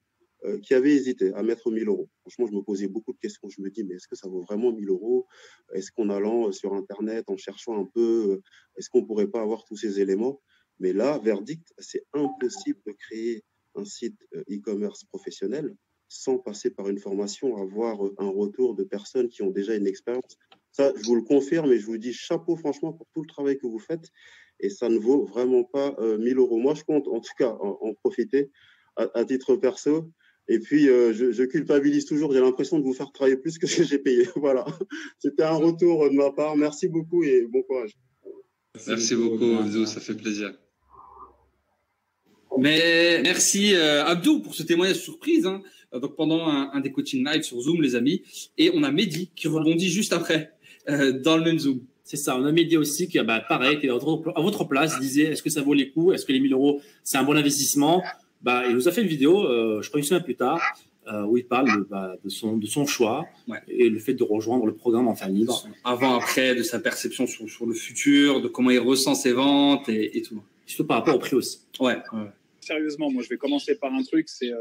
qui avaient hésité à mettre 1 000 €. Franchement, je me posais beaucoup de questions. Je me dis, mais est-ce que ça vaut vraiment 1 000 €? Est-ce qu'en allant sur Internet, en cherchant un peu, est-ce qu'on ne pourrait pas avoir tous ces éléments? Mais là, verdict, c'est impossible de créer un site e-commerce professionnel sans passer par une formation, avoir un retour de personnes qui ont déjà une expérience. Ça, je vous le confirme et je vous dis chapeau franchement pour tout le travail que vous faites. Et ça ne vaut vraiment pas 1 000 €. Moi, je compte en tout cas en profiter à titre perso. Et puis, je culpabilise toujours. J'ai l'impression de vous faire travailler plus que ce que j'ai payé. Voilà. C'était un retour de ma part. Merci beaucoup et bon courage. Merci beaucoup, Abdou. Ça fait plaisir. Mais merci Abdou pour ce témoignage surprise. Hein. Donc pendant un des coaching live sur Zoom, les amis, et on a Mehdi qui rebondit juste après dans le même Zoom. C'est ça. On a Mehdi aussi qui, pareil, qui est à votre place, disait est-ce que ça vaut les coups, est-ce que les 1 000 € c'est un bon investissement? Il nous a fait une vidéo, je crois une semaine plus tard, où il parle de son choix et le fait de rejoindre le programme en fin libre. Avant, après, de sa perception sur le futur, de comment il ressent ses ventes et tout. Surtout par rapport au prix aussi. Ouais. Sérieusement, moi je vais commencer par un truc, c'est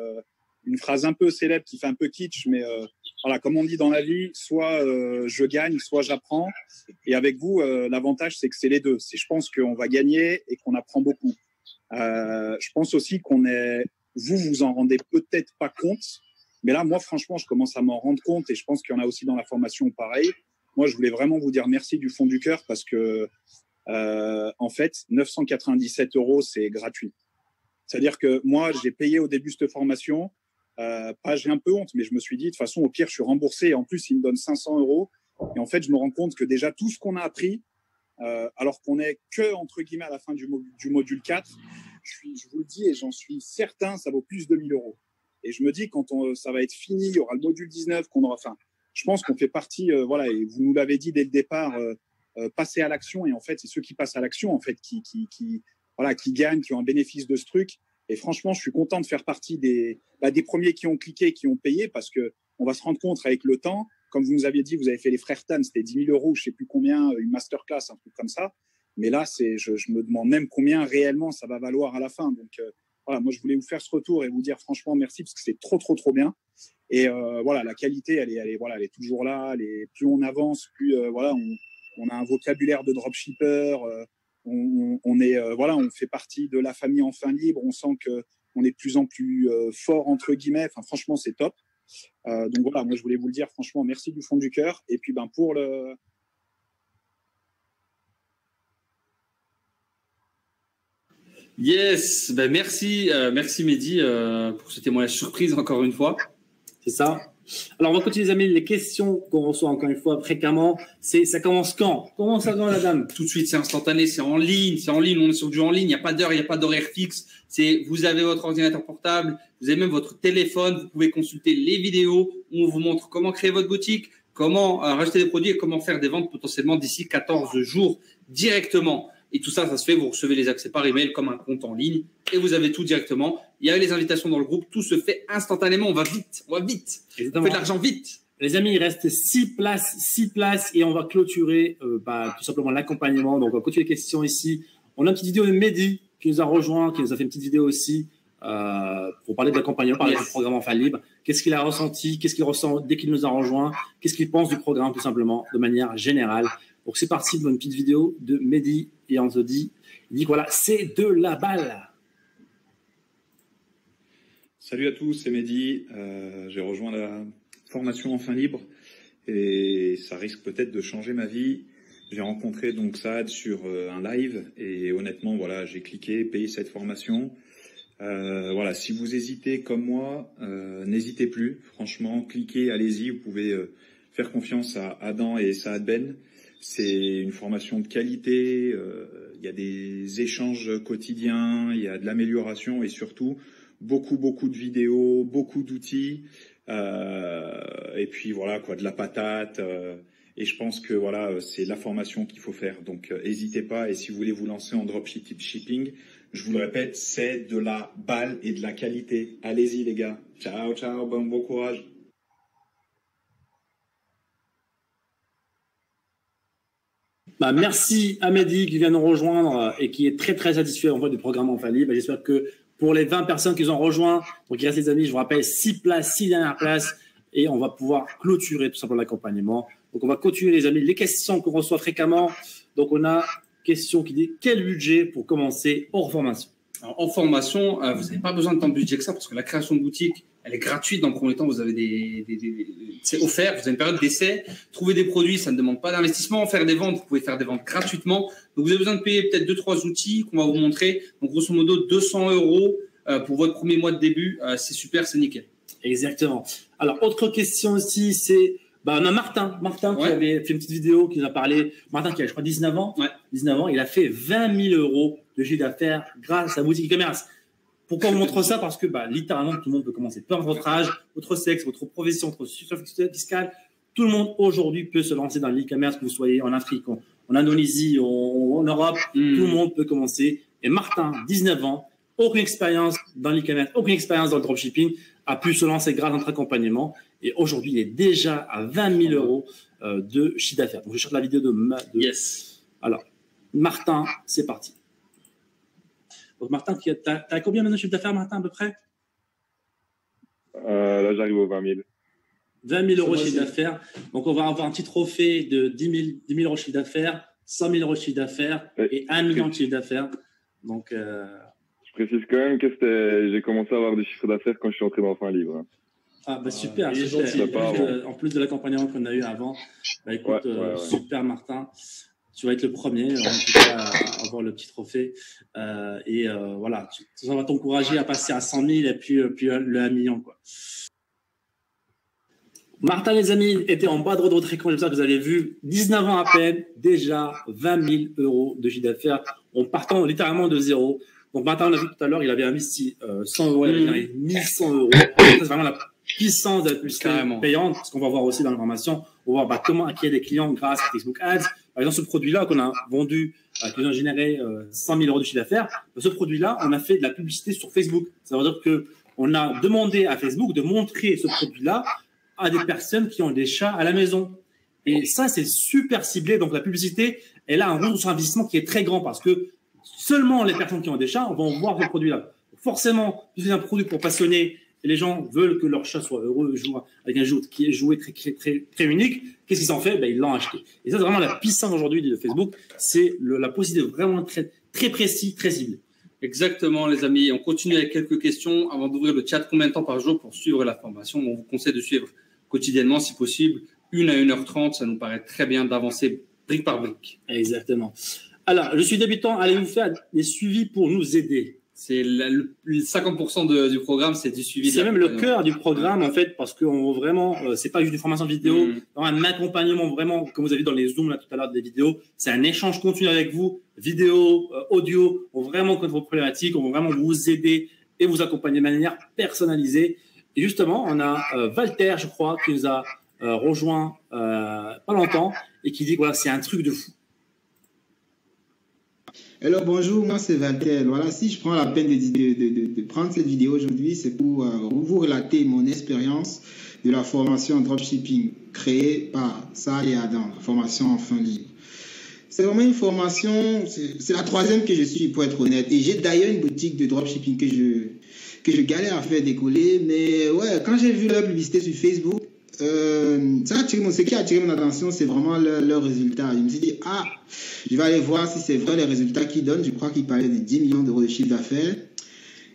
une phrase un peu célèbre qui fait un peu kitsch, mais voilà, comme on dit dans la vie, soit je gagne, soit j'apprends. Et avec vous, l'avantage c'est que c'est les deux. Je pense qu'on va gagner et qu'on apprend beaucoup. Je pense aussi vous en rendez peut-être pas compte, mais là, moi, franchement, je commence à m'en rendre compte et je pense qu'il y en a aussi dans la formation pareil. Moi, je voulais vraiment vous dire merci du fond du cœur parce que en fait, 997 €, c'est gratuit. C'est-à-dire que moi, j'ai payé au début cette formation. J'ai un peu honte, mais je me suis dit, de toute façon, au pire, je suis remboursé. Et en plus, ils me donnent 500 €. Et en fait, je me rends compte que déjà, tout ce qu'on a appris, alors qu'on est que, entre guillemets, à la fin du module 4, je vous le dis et j'en suis certain, ça vaut plus de 1 000 €. Et je me dis, quand ça va être fini, il y aura le module 19 qu'on aura. Enfin, je pense qu'on fait partie, voilà, et vous nous l'avez dit dès le départ, passer à l'action. Et en fait, c'est ceux qui passent à l'action, en fait, qui gagnent, qui ont un bénéfice de ce truc. Et franchement, je suis content de faire partie des premiers qui ont cliqué, qui ont payé, parce que on va se rendre compte avec le temps. Comme vous nous aviez dit, vous avez fait les frères Tan, c'était 10 000 €, je sais plus combien, une masterclass, un truc comme ça. Mais là, je me demande même combien réellement ça va valoir à la fin. Donc voilà, moi je voulais vous faire ce retour et vous dire franchement merci parce que c'est trop bien. Et voilà, la qualité, elle est toujours là. Plus on avance, plus voilà, on a un vocabulaire de dropshipper. On fait partie de la famille Enfin Libre. On sent que on est de plus en plus fort entre guillemets. Enfin, franchement, c'est top. Donc voilà, moi je voulais vous le dire franchement, merci du fond du cœur. Et puis pour le Yes, merci Mehdi pour ce témoignage surprise encore une fois. C'est ça. Alors on va continuer les amis, les questions qu'on reçoit encore une fois fréquemment, ça commence quand? Comment ça va la dame? Tout de suite, c'est instantané, c'est en ligne, on est sur du en ligne, il n'y a pas d'heure, il n'y a pas d'horaire fixe. Vous avez votre ordinateur portable, vous avez même votre téléphone, vous pouvez consulter les vidéos où on vous montre comment créer votre boutique, comment rajouter des produits et comment faire des ventes potentiellement d'ici 14 jours directement. Et tout ça, ça se fait, vous recevez les accès par email comme un compte en ligne et vous avez tout directement. Il y a les invitations dans le groupe, tout se fait instantanément, on va vite. Exactement. On fait de l'argent vite. Les amis, il reste 6 places et on va clôturer tout simplement l'accompagnement. Donc, on va continuer les questions ici. On a une petite vidéo de Mehdi qui nous a rejoint, qui nous a fait une petite vidéo aussi pour parler de l'accompagnement, parler du programme Enfin Libre. Qu'est-ce qu'il a ressenti? Qu'est-ce qu'il ressent dès qu'il nous a rejoint? Qu'est-ce qu'il pense du programme tout simplement, de manière générale? Donc, c'est parti pour une petite vidéo de Mehdi et on se dit, il dit voilà, c'est de la balle. Salut à tous, c'est Mehdi. J'ai rejoint la formation Enfin Libre et ça risque peut-être de changer ma vie. J'ai rencontré donc Saad sur un live et honnêtement, voilà, j'ai cliqué, payé cette formation. Voilà, si vous hésitez comme moi, n'hésitez plus. Franchement, cliquez, allez-y. Vous pouvez faire confiance à Adam et Saad Ben. C'est une formation de qualité. Il y a des échanges quotidiens, il y a de l'amélioration et surtout beaucoup de vidéos, beaucoup d'outils. Et puis voilà quoi, de la patate. Et je pense que voilà, c'est la formation qu'il faut faire. Donc n'hésitez pas. Et si vous voulez vous lancer en dropshipping, je vous le répète, c'est de la balle et de la qualité. Allez-y les gars. Ciao, bon courage. Merci à Mehdi qui vient nous rejoindre et qui est très satisfait en fait du programme Enfin Libre. J'espère que pour les 20 personnes qui nous ont rejoints, donc il reste les amis, je vous rappelle 6 dernières places et on va pouvoir clôturer tout simplement l'accompagnement. Donc on va continuer les amis, les questions qu'on reçoit fréquemment. Donc on a question qui dit quel budget pour commencer hors formation? Alors, en formation, vous n'avez pas besoin de tant de budget que ça parce que la création de boutique, elle est gratuite. Dans le premier temps, vous avez c'est offert. Vous avez une période d'essai. Trouver des produits, ça ne demande pas d'investissement. Faire des ventes, vous pouvez faire des ventes gratuitement. Donc, vous avez besoin de payer peut-être 2-3 outils qu'on va vous montrer. Donc, grosso modo, 200 € pour votre premier mois de début. C'est super, c'est nickel. Exactement. Alors, autre question aussi, c'est on a Martin qui avait fait une petite vidéo, qui nous a parlé. Martin qui a, je crois, 19 ans. Ouais. 19 ans, il a fait 20 000 € de chiffre d'affaires grâce à la boutique e-commerce. Pourquoi on montre ça? Parce que littéralement, tout le monde peut commencer. Peu importe votre âge, votre sexe, votre profession, votre situation fiscale, tout le monde aujourd'hui peut se lancer dans l'e-commerce, que vous soyez en Afrique, en Indonésie, en Europe. Tout le monde peut commencer. Et Martin, 19 ans, aucune expérience dans l'e-commerce, aucune expérience dans le dropshipping, a pu se lancer grâce à notre accompagnement. Et aujourd'hui, il est déjà à 20 000 € de chiffre d'affaires. Donc, je cherche la vidéo de Yes. Alors, Martin, c'est parti. Donc, Martin, tu as combien maintenant de chiffre d'affaires, Martin, à peu près? Là, j'arrive aux 20 000. 20 000 € de chiffre d'affaires. Donc, on va avoir un petit trophée de 10 000 € de chiffre d'affaires, 100 000 € de chiffre d'affaires et 1 million de chiffre d'affaires. Donc, je précise quand même que j'ai commencé à avoir des chiffres d'affaires quand je suis entré dans Enfin Libre. Hein. Ah, super, super. En plus de l'accompagnement qu'on a eu avant. Écoute, super, Martin. tu vas être le premier, en tout cas, à avoir le petit trophée. Voilà, ça va t'encourager à passer à 100 000 et puis le 1 million, quoi. Martin, les amis, était en bas de votre écran. J'espère que vous avez vu. 19 ans à peine, déjà 20 000 euros de chiffre d'affaires en partant littéralement de zéro. Donc, Martin, on l'a vu tout à l'heure, il avait investi 100 euros, il avait gagné 1100 euros. C'est vraiment la puissance de la publicité payante, ce qu'on va voir aussi dans l'information. On va voir comment acquérir des clients grâce à Facebook Ads. Par exemple, ce produit-là qu'on a vendu, qui nous a généré 100 000 euros de chiffre d'affaires, ce produit-là, on a fait de la publicité sur Facebook. Ça veut dire qu'on a demandé à Facebook de montrer ce produit-là à des personnes qui ont des chats à la maison. Et ça, c'est super ciblé. Donc, la publicité, elle a un retour sur investissement qui est très grand parce que seulement les personnes qui ont des chats vont voir ce produit-là. Forcément, c'est un produit pour passionnés et les gens veulent que leur chat soit heureux, joue avec un jeu qui est joué très unique. Qu'est-ce qu'ils ont fait? Ils l'ont acheté. Et ça, c'est vraiment la puissance aujourd'hui de Facebook. C'est la possibilité vraiment très précis, très ciblé. Exactement, les amis. On continue avec quelques questions avant d'ouvrir le chat. Combien de temps par jour pour suivre la formation? On vous conseille de suivre quotidiennement, si possible, 1 à 1h30. Ça nous paraît très bien d'avancer brique par brique. Exactement. Alors, je suis débutant. Allez-vous faire des suivis pour nous aider? C'est le 50% du programme, c'est du suivi. C'est même le cœur du programme, en fait, parce qu'on veut vraiment, c'est pas juste une formation vidéo, un accompagnement vraiment, comme vous avez vu dans les zooms là tout à l'heure des vidéos, c'est un échange continu avec vous, vidéo, audio, on veut vraiment connaître vos problématiques, on veut vraiment vous aider et vous accompagner de manière personnalisée. Et justement, on a Walter, je crois, qui nous a rejoint pas longtemps et qui dit que voilà, c'est un truc de fou. Hello, bonjour, moi c'est Walter. Voilà, si je prends la peine de prendre cette vidéo aujourd'hui, c'est pour vous relater mon expérience de la formation en dropshipping créée par Saad et Adam, la formation en fin libre. C'est vraiment une formation, c'est la 3e que je suis pour être honnête. Et j'ai d'ailleurs une boutique de dropshipping que je galère à faire décoller. Mais ouais, quand j'ai vu leur publicité sur Facebook, ce qui a attiré mon attention, c'est vraiment leurs résultats. Je me suis dit, je vais aller voir si c'est vrai les résultats qu'ils donnent. Je crois qu'ils parlaient de 10 millions d'euros de chiffre d'affaires.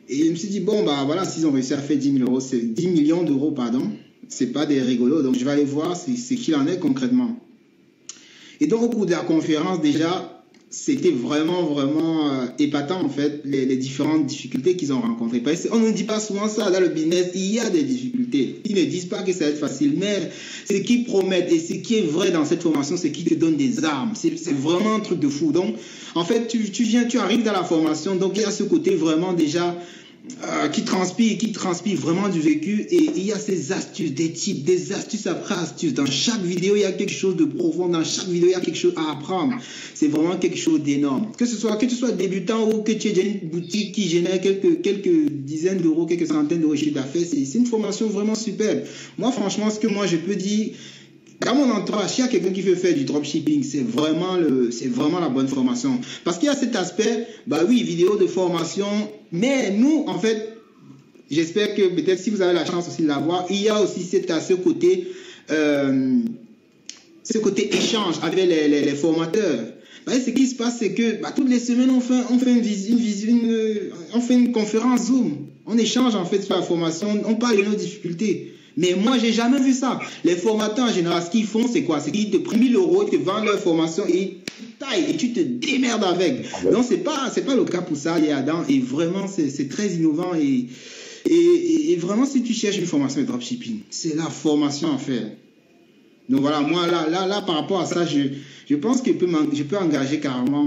Et je me suis dit, bon, voilà, s'ils ont réussi à faire 10 millions d'euros, pardon, c'est pas des rigolos. Donc, je vais aller voir ce qu'il en est concrètement. Et donc, au cours de la conférence, déjà, c'était vraiment épatant, en fait, les différentes difficultés qu'ils ont rencontrées. Parce qu'on ne dit pas souvent ça, dans le business, il y a des difficultés. Ils ne disent pas que ça va être facile, mais ce qu'ils promettent et ce qui est vrai dans cette formation, c'est qu'ils te donnent des armes. C'est vraiment un truc de fou. Donc, en fait, tu arrives dans la formation, donc il y a ce côté vraiment déjà qui transpire vraiment du vécu, et il y a ces astuces, des astuces après astuces. Dans chaque vidéo, il y a quelque chose de profond. Dans chaque vidéo, il y a quelque chose à apprendre. C'est vraiment quelque chose d'énorme. Que tu sois débutant ou que tu aies une boutique qui génère quelques dizaines d'euros, quelques centaines d'euros de chiffre d'affaires, c'est une formation vraiment superbe. Moi, franchement, ce que moi je peux dire, dans mon entourage, s'il y a quelqu'un qui veut faire du dropshipping, c'est vraiment la bonne formation. Parce qu'il y a cet aspect, vidéo de formation, mais nous, en fait, j'espère que peut-être si vous avez la chance aussi de l'avoir, il y a aussi ce côté échange avec les formateurs. Ce qui se passe, c'est que toutes les semaines, on fait une conférence Zoom. On échange en fait sur la formation, on parle de nos difficultés. Mais moi, j'ai jamais vu ça. Les formateurs, en général, ce qu'ils font, c'est quoi? C'est qu'ils te prennent 1 000 €, ils te vendent leur formation et taille et tu te démerdes avec. Donc, c'est pas le cas pour ça, les Adam. Et vraiment, c'est très innovant. Et vraiment, si tu cherches une formation de dropshipping, c'est la formation à faire. Donc, voilà, moi, là, par rapport à ça, je pense que je peux engager carrément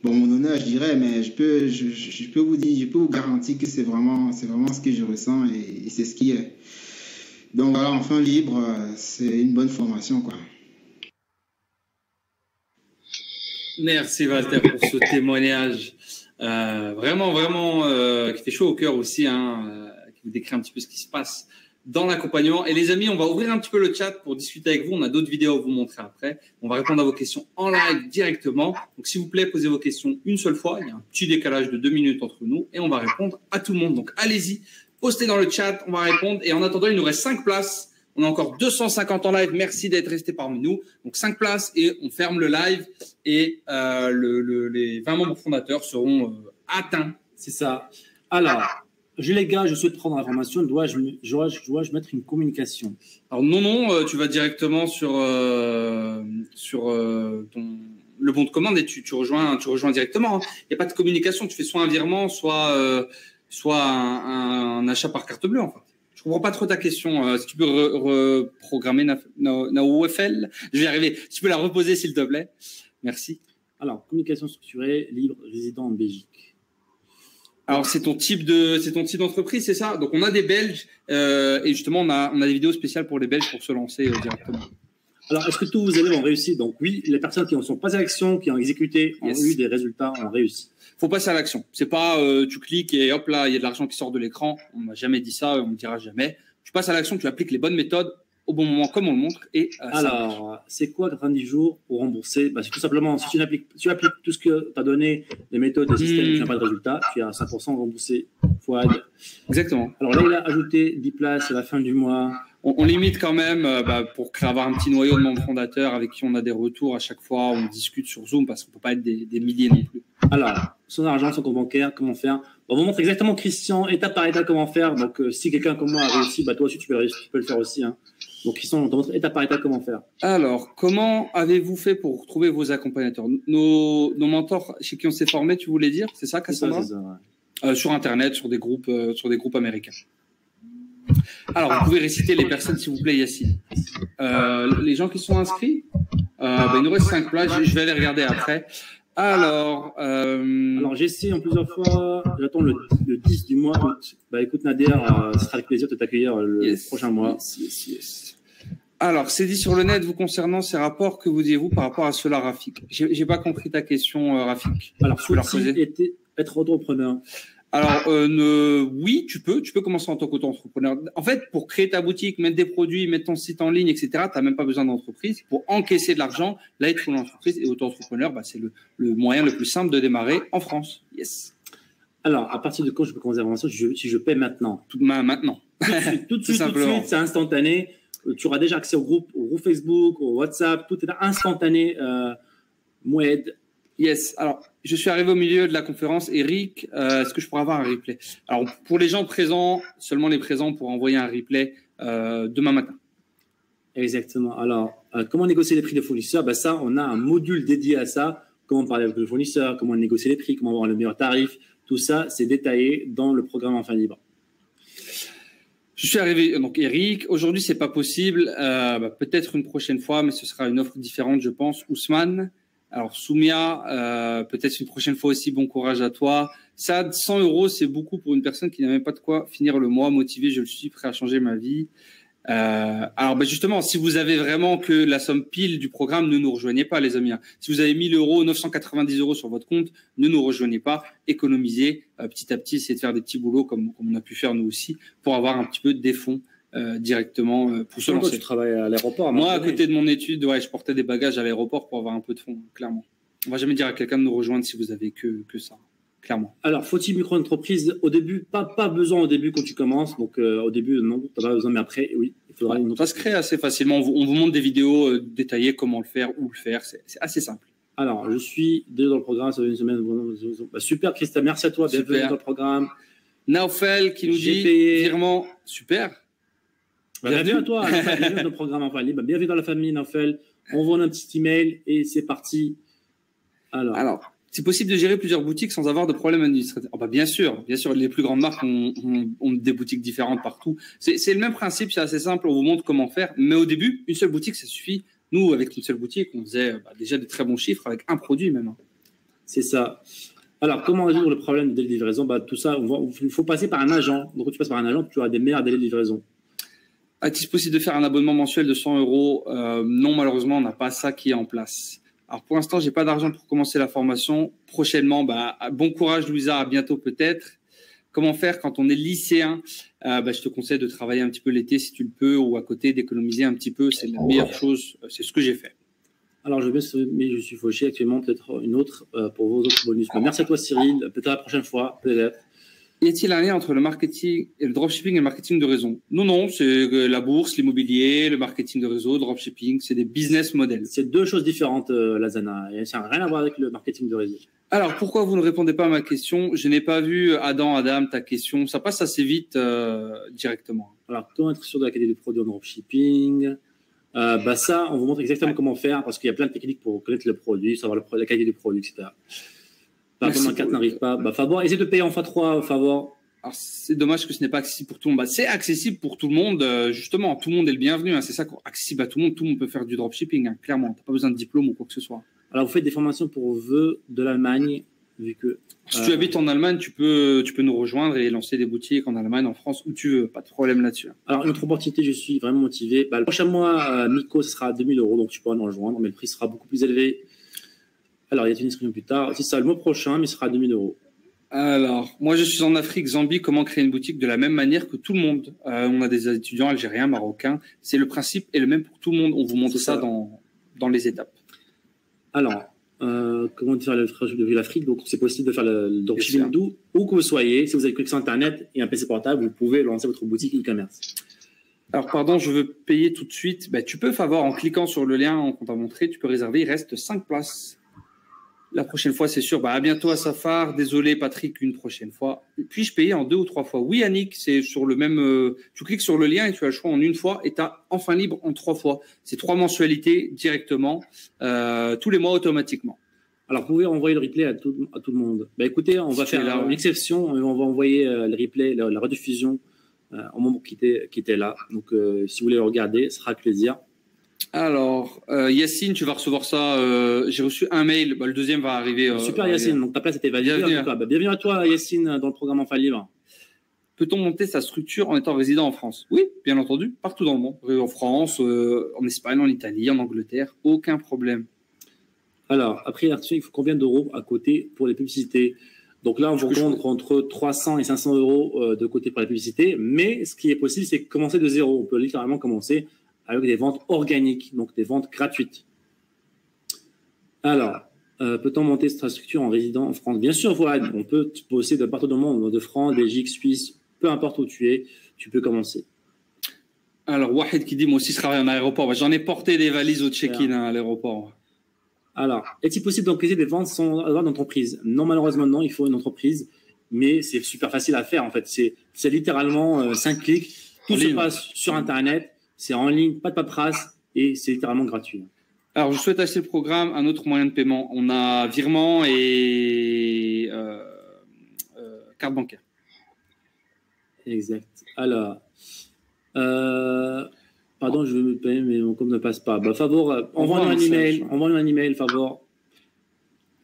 mon honneur, je dirais, mais je peux vous garantir que c'est vraiment ce que je ressens et c'est ce qui est. Donc voilà, enfin libre, c'est une bonne formation, quoi. Merci Walter pour ce témoignage. Vraiment, qui fait chaud au cœur aussi, qui vous décrit un petit peu ce qui se passe dans l'accompagnement. Et les amis, on va ouvrir un petit peu le chat pour discuter avec vous. On a d'autres vidéos à vous montrer après. On va répondre à vos questions en live directement. Donc, s'il vous plaît, posez vos questions une seule fois. Il y a un petit décalage de 2 minutes entre nous et on va répondre à tout le monde. Donc, allez-y, postez dans le chat, on va répondre. Et en attendant, il nous reste 5 places. On a encore 250 en live. Merci d'être resté parmi nous. Donc, 5 places et on ferme le live. Et les 20 membres fondateurs seront atteints. C'est ça. Alors, les gars, je souhaite prendre l'information. Dois-je mettre une communication? Alors non, tu vas directement sur le bon de commande et tu rejoins directement. Il n'y a pas de communication. Tu fais soit un virement, soit un achat par carte bleue. Enfin, je comprends pas trop ta question. Si tu peux reprogrammer Nawfel, je vais y arriver. Si tu peux la reposer, s'il te plaît. Merci. Alors, communication structurée, libre, résident en Belgique. Alors, c'est ton type d'entreprise, c'est ça? Donc, on a des Belges et justement, on a des vidéos spéciales pour les Belges pour se lancer directement. Alors, est-ce que tous vos élèves ont réussi? Donc, oui, les personnes qui en sont passées à l'action, qui ont exécuté, ont eu des résultats, ont réussi. Faut passer à l'action. C'est pas tu cliques et hop là, il y a de l'argent qui sort de l'écran. On m'a jamais dit ça, on ne dira jamais. Tu passes à l'action, tu appliques les bonnes méthodes au bon moment, comme on le montre. Et alors, c'est quoi 90 jours pour rembourser? C'est tout simplement, si tu appliques tout ce que tu as donné, les méthodes, les systèmes, tu n'as pas de résultat, tu es à 5% remboursé. Fouad. Exactement. Alors là, il a ajouté 10 places à la fin du mois. On limite quand même pour avoir un petit noyau de membres fondateurs avec qui on a des retours à chaque fois, on discute sur Zoom parce qu'on ne peut pas être des milliers non plus. Alors, son argent, son compte bancaire, comment faire? On vous montre exactement, Christian, étape par étape, comment faire. Donc, si quelqu'un comme moi a réussi, toi aussi, tu peux le faire aussi. Hein. Donc, Christian, on te montre étape par étape comment faire. Alors, comment avez-vous fait pour trouver vos accompagnateurs? Nos mentors chez qui on s'est formé, tu voulais dire? C'est ça, Cassandra? C'est ça, ouais. Sur Internet, sur des groupes américains. Alors, vous pouvez réciter les personnes, s'il vous plaît, Yassine. Les gens qui sont inscrits, il nous reste 5 places, je vais aller regarder après. Alors, j'ai essayé en plusieurs fois, j'attends le 10 du mois août. Écoute, Nader, ce sera avec plaisir de t'accueillir le prochain mois. Yes. Alors, c'est dit sur le net, vous concernant ces rapports, que vous disiez-vous par rapport à cela, Rafik? J'ai pas compris ta question, Rafik. Alors, faut-il être entrepreneur? Alors, oui, tu peux commencer en tant qu'auto-entrepreneur. En fait, pour créer ta boutique, mettre des produits, mettre ton site en ligne, etc., tu n'as même pas besoin d'entreprise. Pour encaisser de l'argent, là, être une entreprise et auto-entrepreneur, c'est le moyen le plus simple de démarrer en France. Yes. Alors, à partir de quand je peux commencer à vendre ça si je paie maintenant? Maintenant. Tout de suite, c'est instantané. Tu auras déjà accès au groupe Facebook, au WhatsApp, tout est instantané. Moued. Yes. Alors, je suis arrivé au milieu de la conférence. Eric, est-ce que je pourrais avoir un replay? Alors, pour les gens présents, seulement les présents pour envoyer un replay demain matin. Exactement. Alors, comment négocier les prix des fournisseurs? Ça, on a un module dédié à ça. Comment parler avec le fournisseur, comment négocier les prix, comment avoir le meilleur tarif. Tout ça, c'est détaillé dans le programme Enfin Libre. Je suis arrivé, donc Eric, aujourd'hui, c'est pas possible. Peut-être une prochaine fois, mais ce sera une offre différente, je pense. Ousmane. Alors, Soumia, peut-être une prochaine fois aussi, bon courage à toi. Sad, 100 €, c'est beaucoup pour une personne qui n'a même pas de quoi finir le mois. Motivé, je le suis, prêt à changer ma vie. Alors, justement, si vous avez vraiment que la somme pile du programme, ne nous rejoignez pas, les amis. Si vous avez 1000 €, 990 € sur votre compte, ne nous rejoignez pas. Économisez petit à petit, essayez de faire des petits boulots comme on a pu faire nous aussi pour avoir un petit peu de fonds. Directement pour se lancer. Tu travailles à l'aéroport? Moi, à côté de mon étude, je portais des bagages à l'aéroport pour avoir un peu de fonds, clairement. On va jamais dire à quelqu'un de nous rejoindre si vous avez que ça, clairement. Alors, faut-il micro-entreprise au début? Pas besoin au début quand tu commences. Donc, au début, non, tu n'as pas besoin, mais après, oui, il faudra une autre. Ça se crée assez facilement. On vous montre des vidéos détaillées, comment le faire, où le faire. C'est assez simple. Alors, je suis déjà dans le programme, ça fait une semaine. Super, Christa, merci à toi. Bienvenue dans le programme. Naufel qui nous dit virement. Super. Bienvenue à toi, bienvenue dans le programme Enfin Libre. Bienvenue dans la famille, Naufel. On voit un petit email et c'est parti. Alors, c'est possible de gérer plusieurs boutiques sans avoir de problème administratif. Bien sûr, les plus grandes marques ont des boutiques différentes partout. C'est le même principe, c'est assez simple, on vous montre comment faire. Mais au début, une seule boutique, ça suffit. Nous, avec une seule boutique, on faisait déjà des très bons chiffres avec un produit même. C'est ça. Alors, comment résoudre le problème de délai de livraison? Tout ça, il faut passer par un agent. Donc, quand tu passes par un agent, tu auras des meilleurs délais de livraison. Est-il possible de faire un abonnement mensuel de 100 €? Non, malheureusement, on n'a pas ça qui est en place. Alors, pour l'instant, j'ai pas d'argent pour commencer la formation. Prochainement, bon courage, Louisa, à bientôt peut-être. Comment faire quand on est lycéen? Je te conseille de travailler un petit peu l'été si tu le peux, ou à côté, d'économiser un petit peu. C'est la meilleure chose. C'est ce que j'ai fait. Alors, mais je suis fauché actuellement, peut-être une autre pour vos autres bonus. Merci à toi, Cyril. Peut-être la prochaine fois, peut-être. Y a-t-il un lien entre le marketing et le dropshipping et le marketing de réseau? Non, non, c'est la bourse, l'immobilier, le marketing de réseau, le dropshipping, c'est des business models. C'est deux choses différentes, Lazana. Et ça n'a rien à voir avec le marketing de réseau. Alors, pourquoi vous ne répondez pas à ma question? Je n'ai pas vu, Adam, ta question. Ça passe assez vite directement. Alors, comment être sûr de la qualité du produit en dropshipping? Ça, on vous montre exactement comment faire parce qu'il y a plein de techniques pour connaître le produit, savoir la qualité du produit, etc. Comme un 4 n'arrive pas, Favor, essayez de payer en x3, Favor. Alors, c'est dommage que ce n'est pas accessible pour tout le monde. C'est accessible pour tout le monde, justement. Tout le monde est le bienvenu. C'est ça, accessible à tout le monde. Tout le monde peut faire du dropshipping, clairement. Tu n'as pas besoin de diplôme ou quoi que ce soit. Alors, vous faites des formations pour vœux de l'Allemagne, vu que... Si tu habites en Allemagne, tu peux nous rejoindre et lancer des boutiques en Allemagne, en France, où tu veux. Pas de problème là-dessus. Alors, une autre opportunité, je suis vraiment motivé. Le prochain mois, Miko, ce sera à 2000 €, donc tu pourras nous rejoindre, mais le prix sera beaucoup plus élevé. Alors, il y a une inscription plus tard. C'est ça, le mois prochain, mais ce sera à 2000 €. Alors, moi, je suis en Afrique, Zambie. Comment créer une boutique de la même manière que tout le monde? On a des étudiants algériens, marocains. C'est le principe est le même pour tout le monde. On vous montre ça dans les étapes. Alors, comment faire le frère de l'Afrique? Donc, c'est possible de faire le dropshipping d'où que vous soyez. Si vous avez une connexion Internet et un PC portable, vous pouvez lancer votre boutique e-commerce. Alors, pardon, je veux payer tout de suite. Tu peux, Favor, en cliquant sur le lien qu'on t'a montré, tu peux réserver. Il reste 5 places. La prochaine fois, c'est sûr. À bientôt à Safar. Désolé, Patrick, une prochaine fois. Puis-je payer en 2 ou 3 fois? Oui, Annick, c'est sur le même... tu cliques sur le lien et tu as le choix en 1 fois et tu as enfin libre en 3 fois. C'est 3 mensualités directement, tous les mois automatiquement. Alors, vous pouvez envoyer le replay à tout le monde. Écoutez, on va faire une exception. On va envoyer le replay, la rediffusion aux membres qui étaient là. Donc, si vous voulez le regarder, ce sera avec plaisir. Alors, Yacine, tu vas recevoir ça. J'ai reçu un mail. Le deuxième va arriver. Super, Yacine. Donc, ta place était validée. Bienvenue à toi, Yacine, dans le programme Enfin Libre. Peut-on monter sa structure en étant résident en France? Oui, bien entendu. Partout dans le monde. En France, en Espagne, en Italie, en Angleterre. Aucun problème. Alors, après l'article, il faut combien d'euros à côté pour les publicités? Donc là, on vous compte entre 300 et 500 € de côté pour la publicité. Mais ce qui est possible, c'est commencer de zéro. On peut littéralement commencer avec des ventes organiques, donc des ventes gratuites. Alors, peut-on monter cette structure en résident en France? Bien sûr, Fouad, on peut bosser de partout dans le monde, de France, Belgique, Suisse, peu importe où tu es, tu peux commencer. Alors, Wahed qui dit, moi aussi, je travaille en aéroport. J'en ai porté des valises au check-in à l'aéroport. Alors, est-il possible d'encaisser des ventes sans avoir d'entreprise? Non, malheureusement, non, il faut une entreprise, mais c'est super facile à faire, en fait. C'est littéralement 5 clics, tout se passe sur Internet, c'est en ligne, pas de paperasse, et c'est littéralement gratuit. Alors, je souhaite acheter le programme, un autre moyen de paiement. On a virement et carte bancaire. Exact. Alors, pardon, je vais me payer, mais mon compte ne passe pas. Favor, envoie-nous un email, Favor.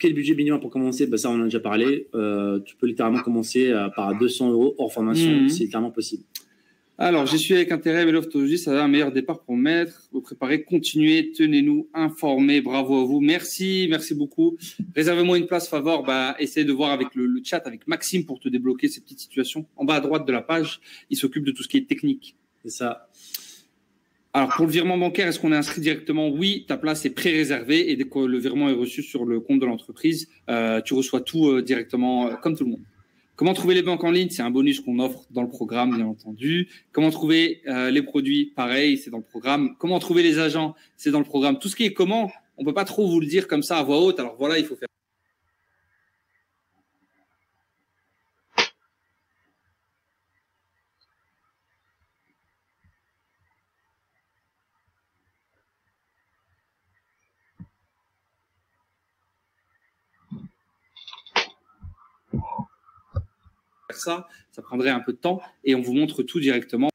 Quel budget minimum pour commencer? Ça, on en a déjà parlé. Tu peux littéralement commencer par 200 € hors formation. C'est littéralement possible. Alors, j'y suis avec intérêt, mais l'ophtalmologie, ça va un meilleur départ pour mettre, vous préparer, continuez, tenez-nous informés. Bravo à vous. Merci beaucoup. Réservez-moi une place, Favor. Essayez de voir avec le chat, avec Maxime pour te débloquer ces petites situations. En bas à droite de la page, il s'occupe de tout ce qui est technique. C'est ça. Alors, pour le virement bancaire, est-ce qu'on est inscrit directement? Oui, ta place est pré-réservée et dès que le virement est reçu sur le compte de l'entreprise, tu reçois tout directement comme tout le monde. Comment trouver les banques en ligne? C'est un bonus qu'on offre dans le programme, bien entendu. Comment trouver les produits? Pareil, c'est dans le programme. Comment trouver les agents? C'est dans le programme. Tout ce qui est comment, on peut pas trop vous le dire comme ça à voix haute. Alors voilà, il faut faire. Ça prendrait un peu de temps et on vous montre tout directement.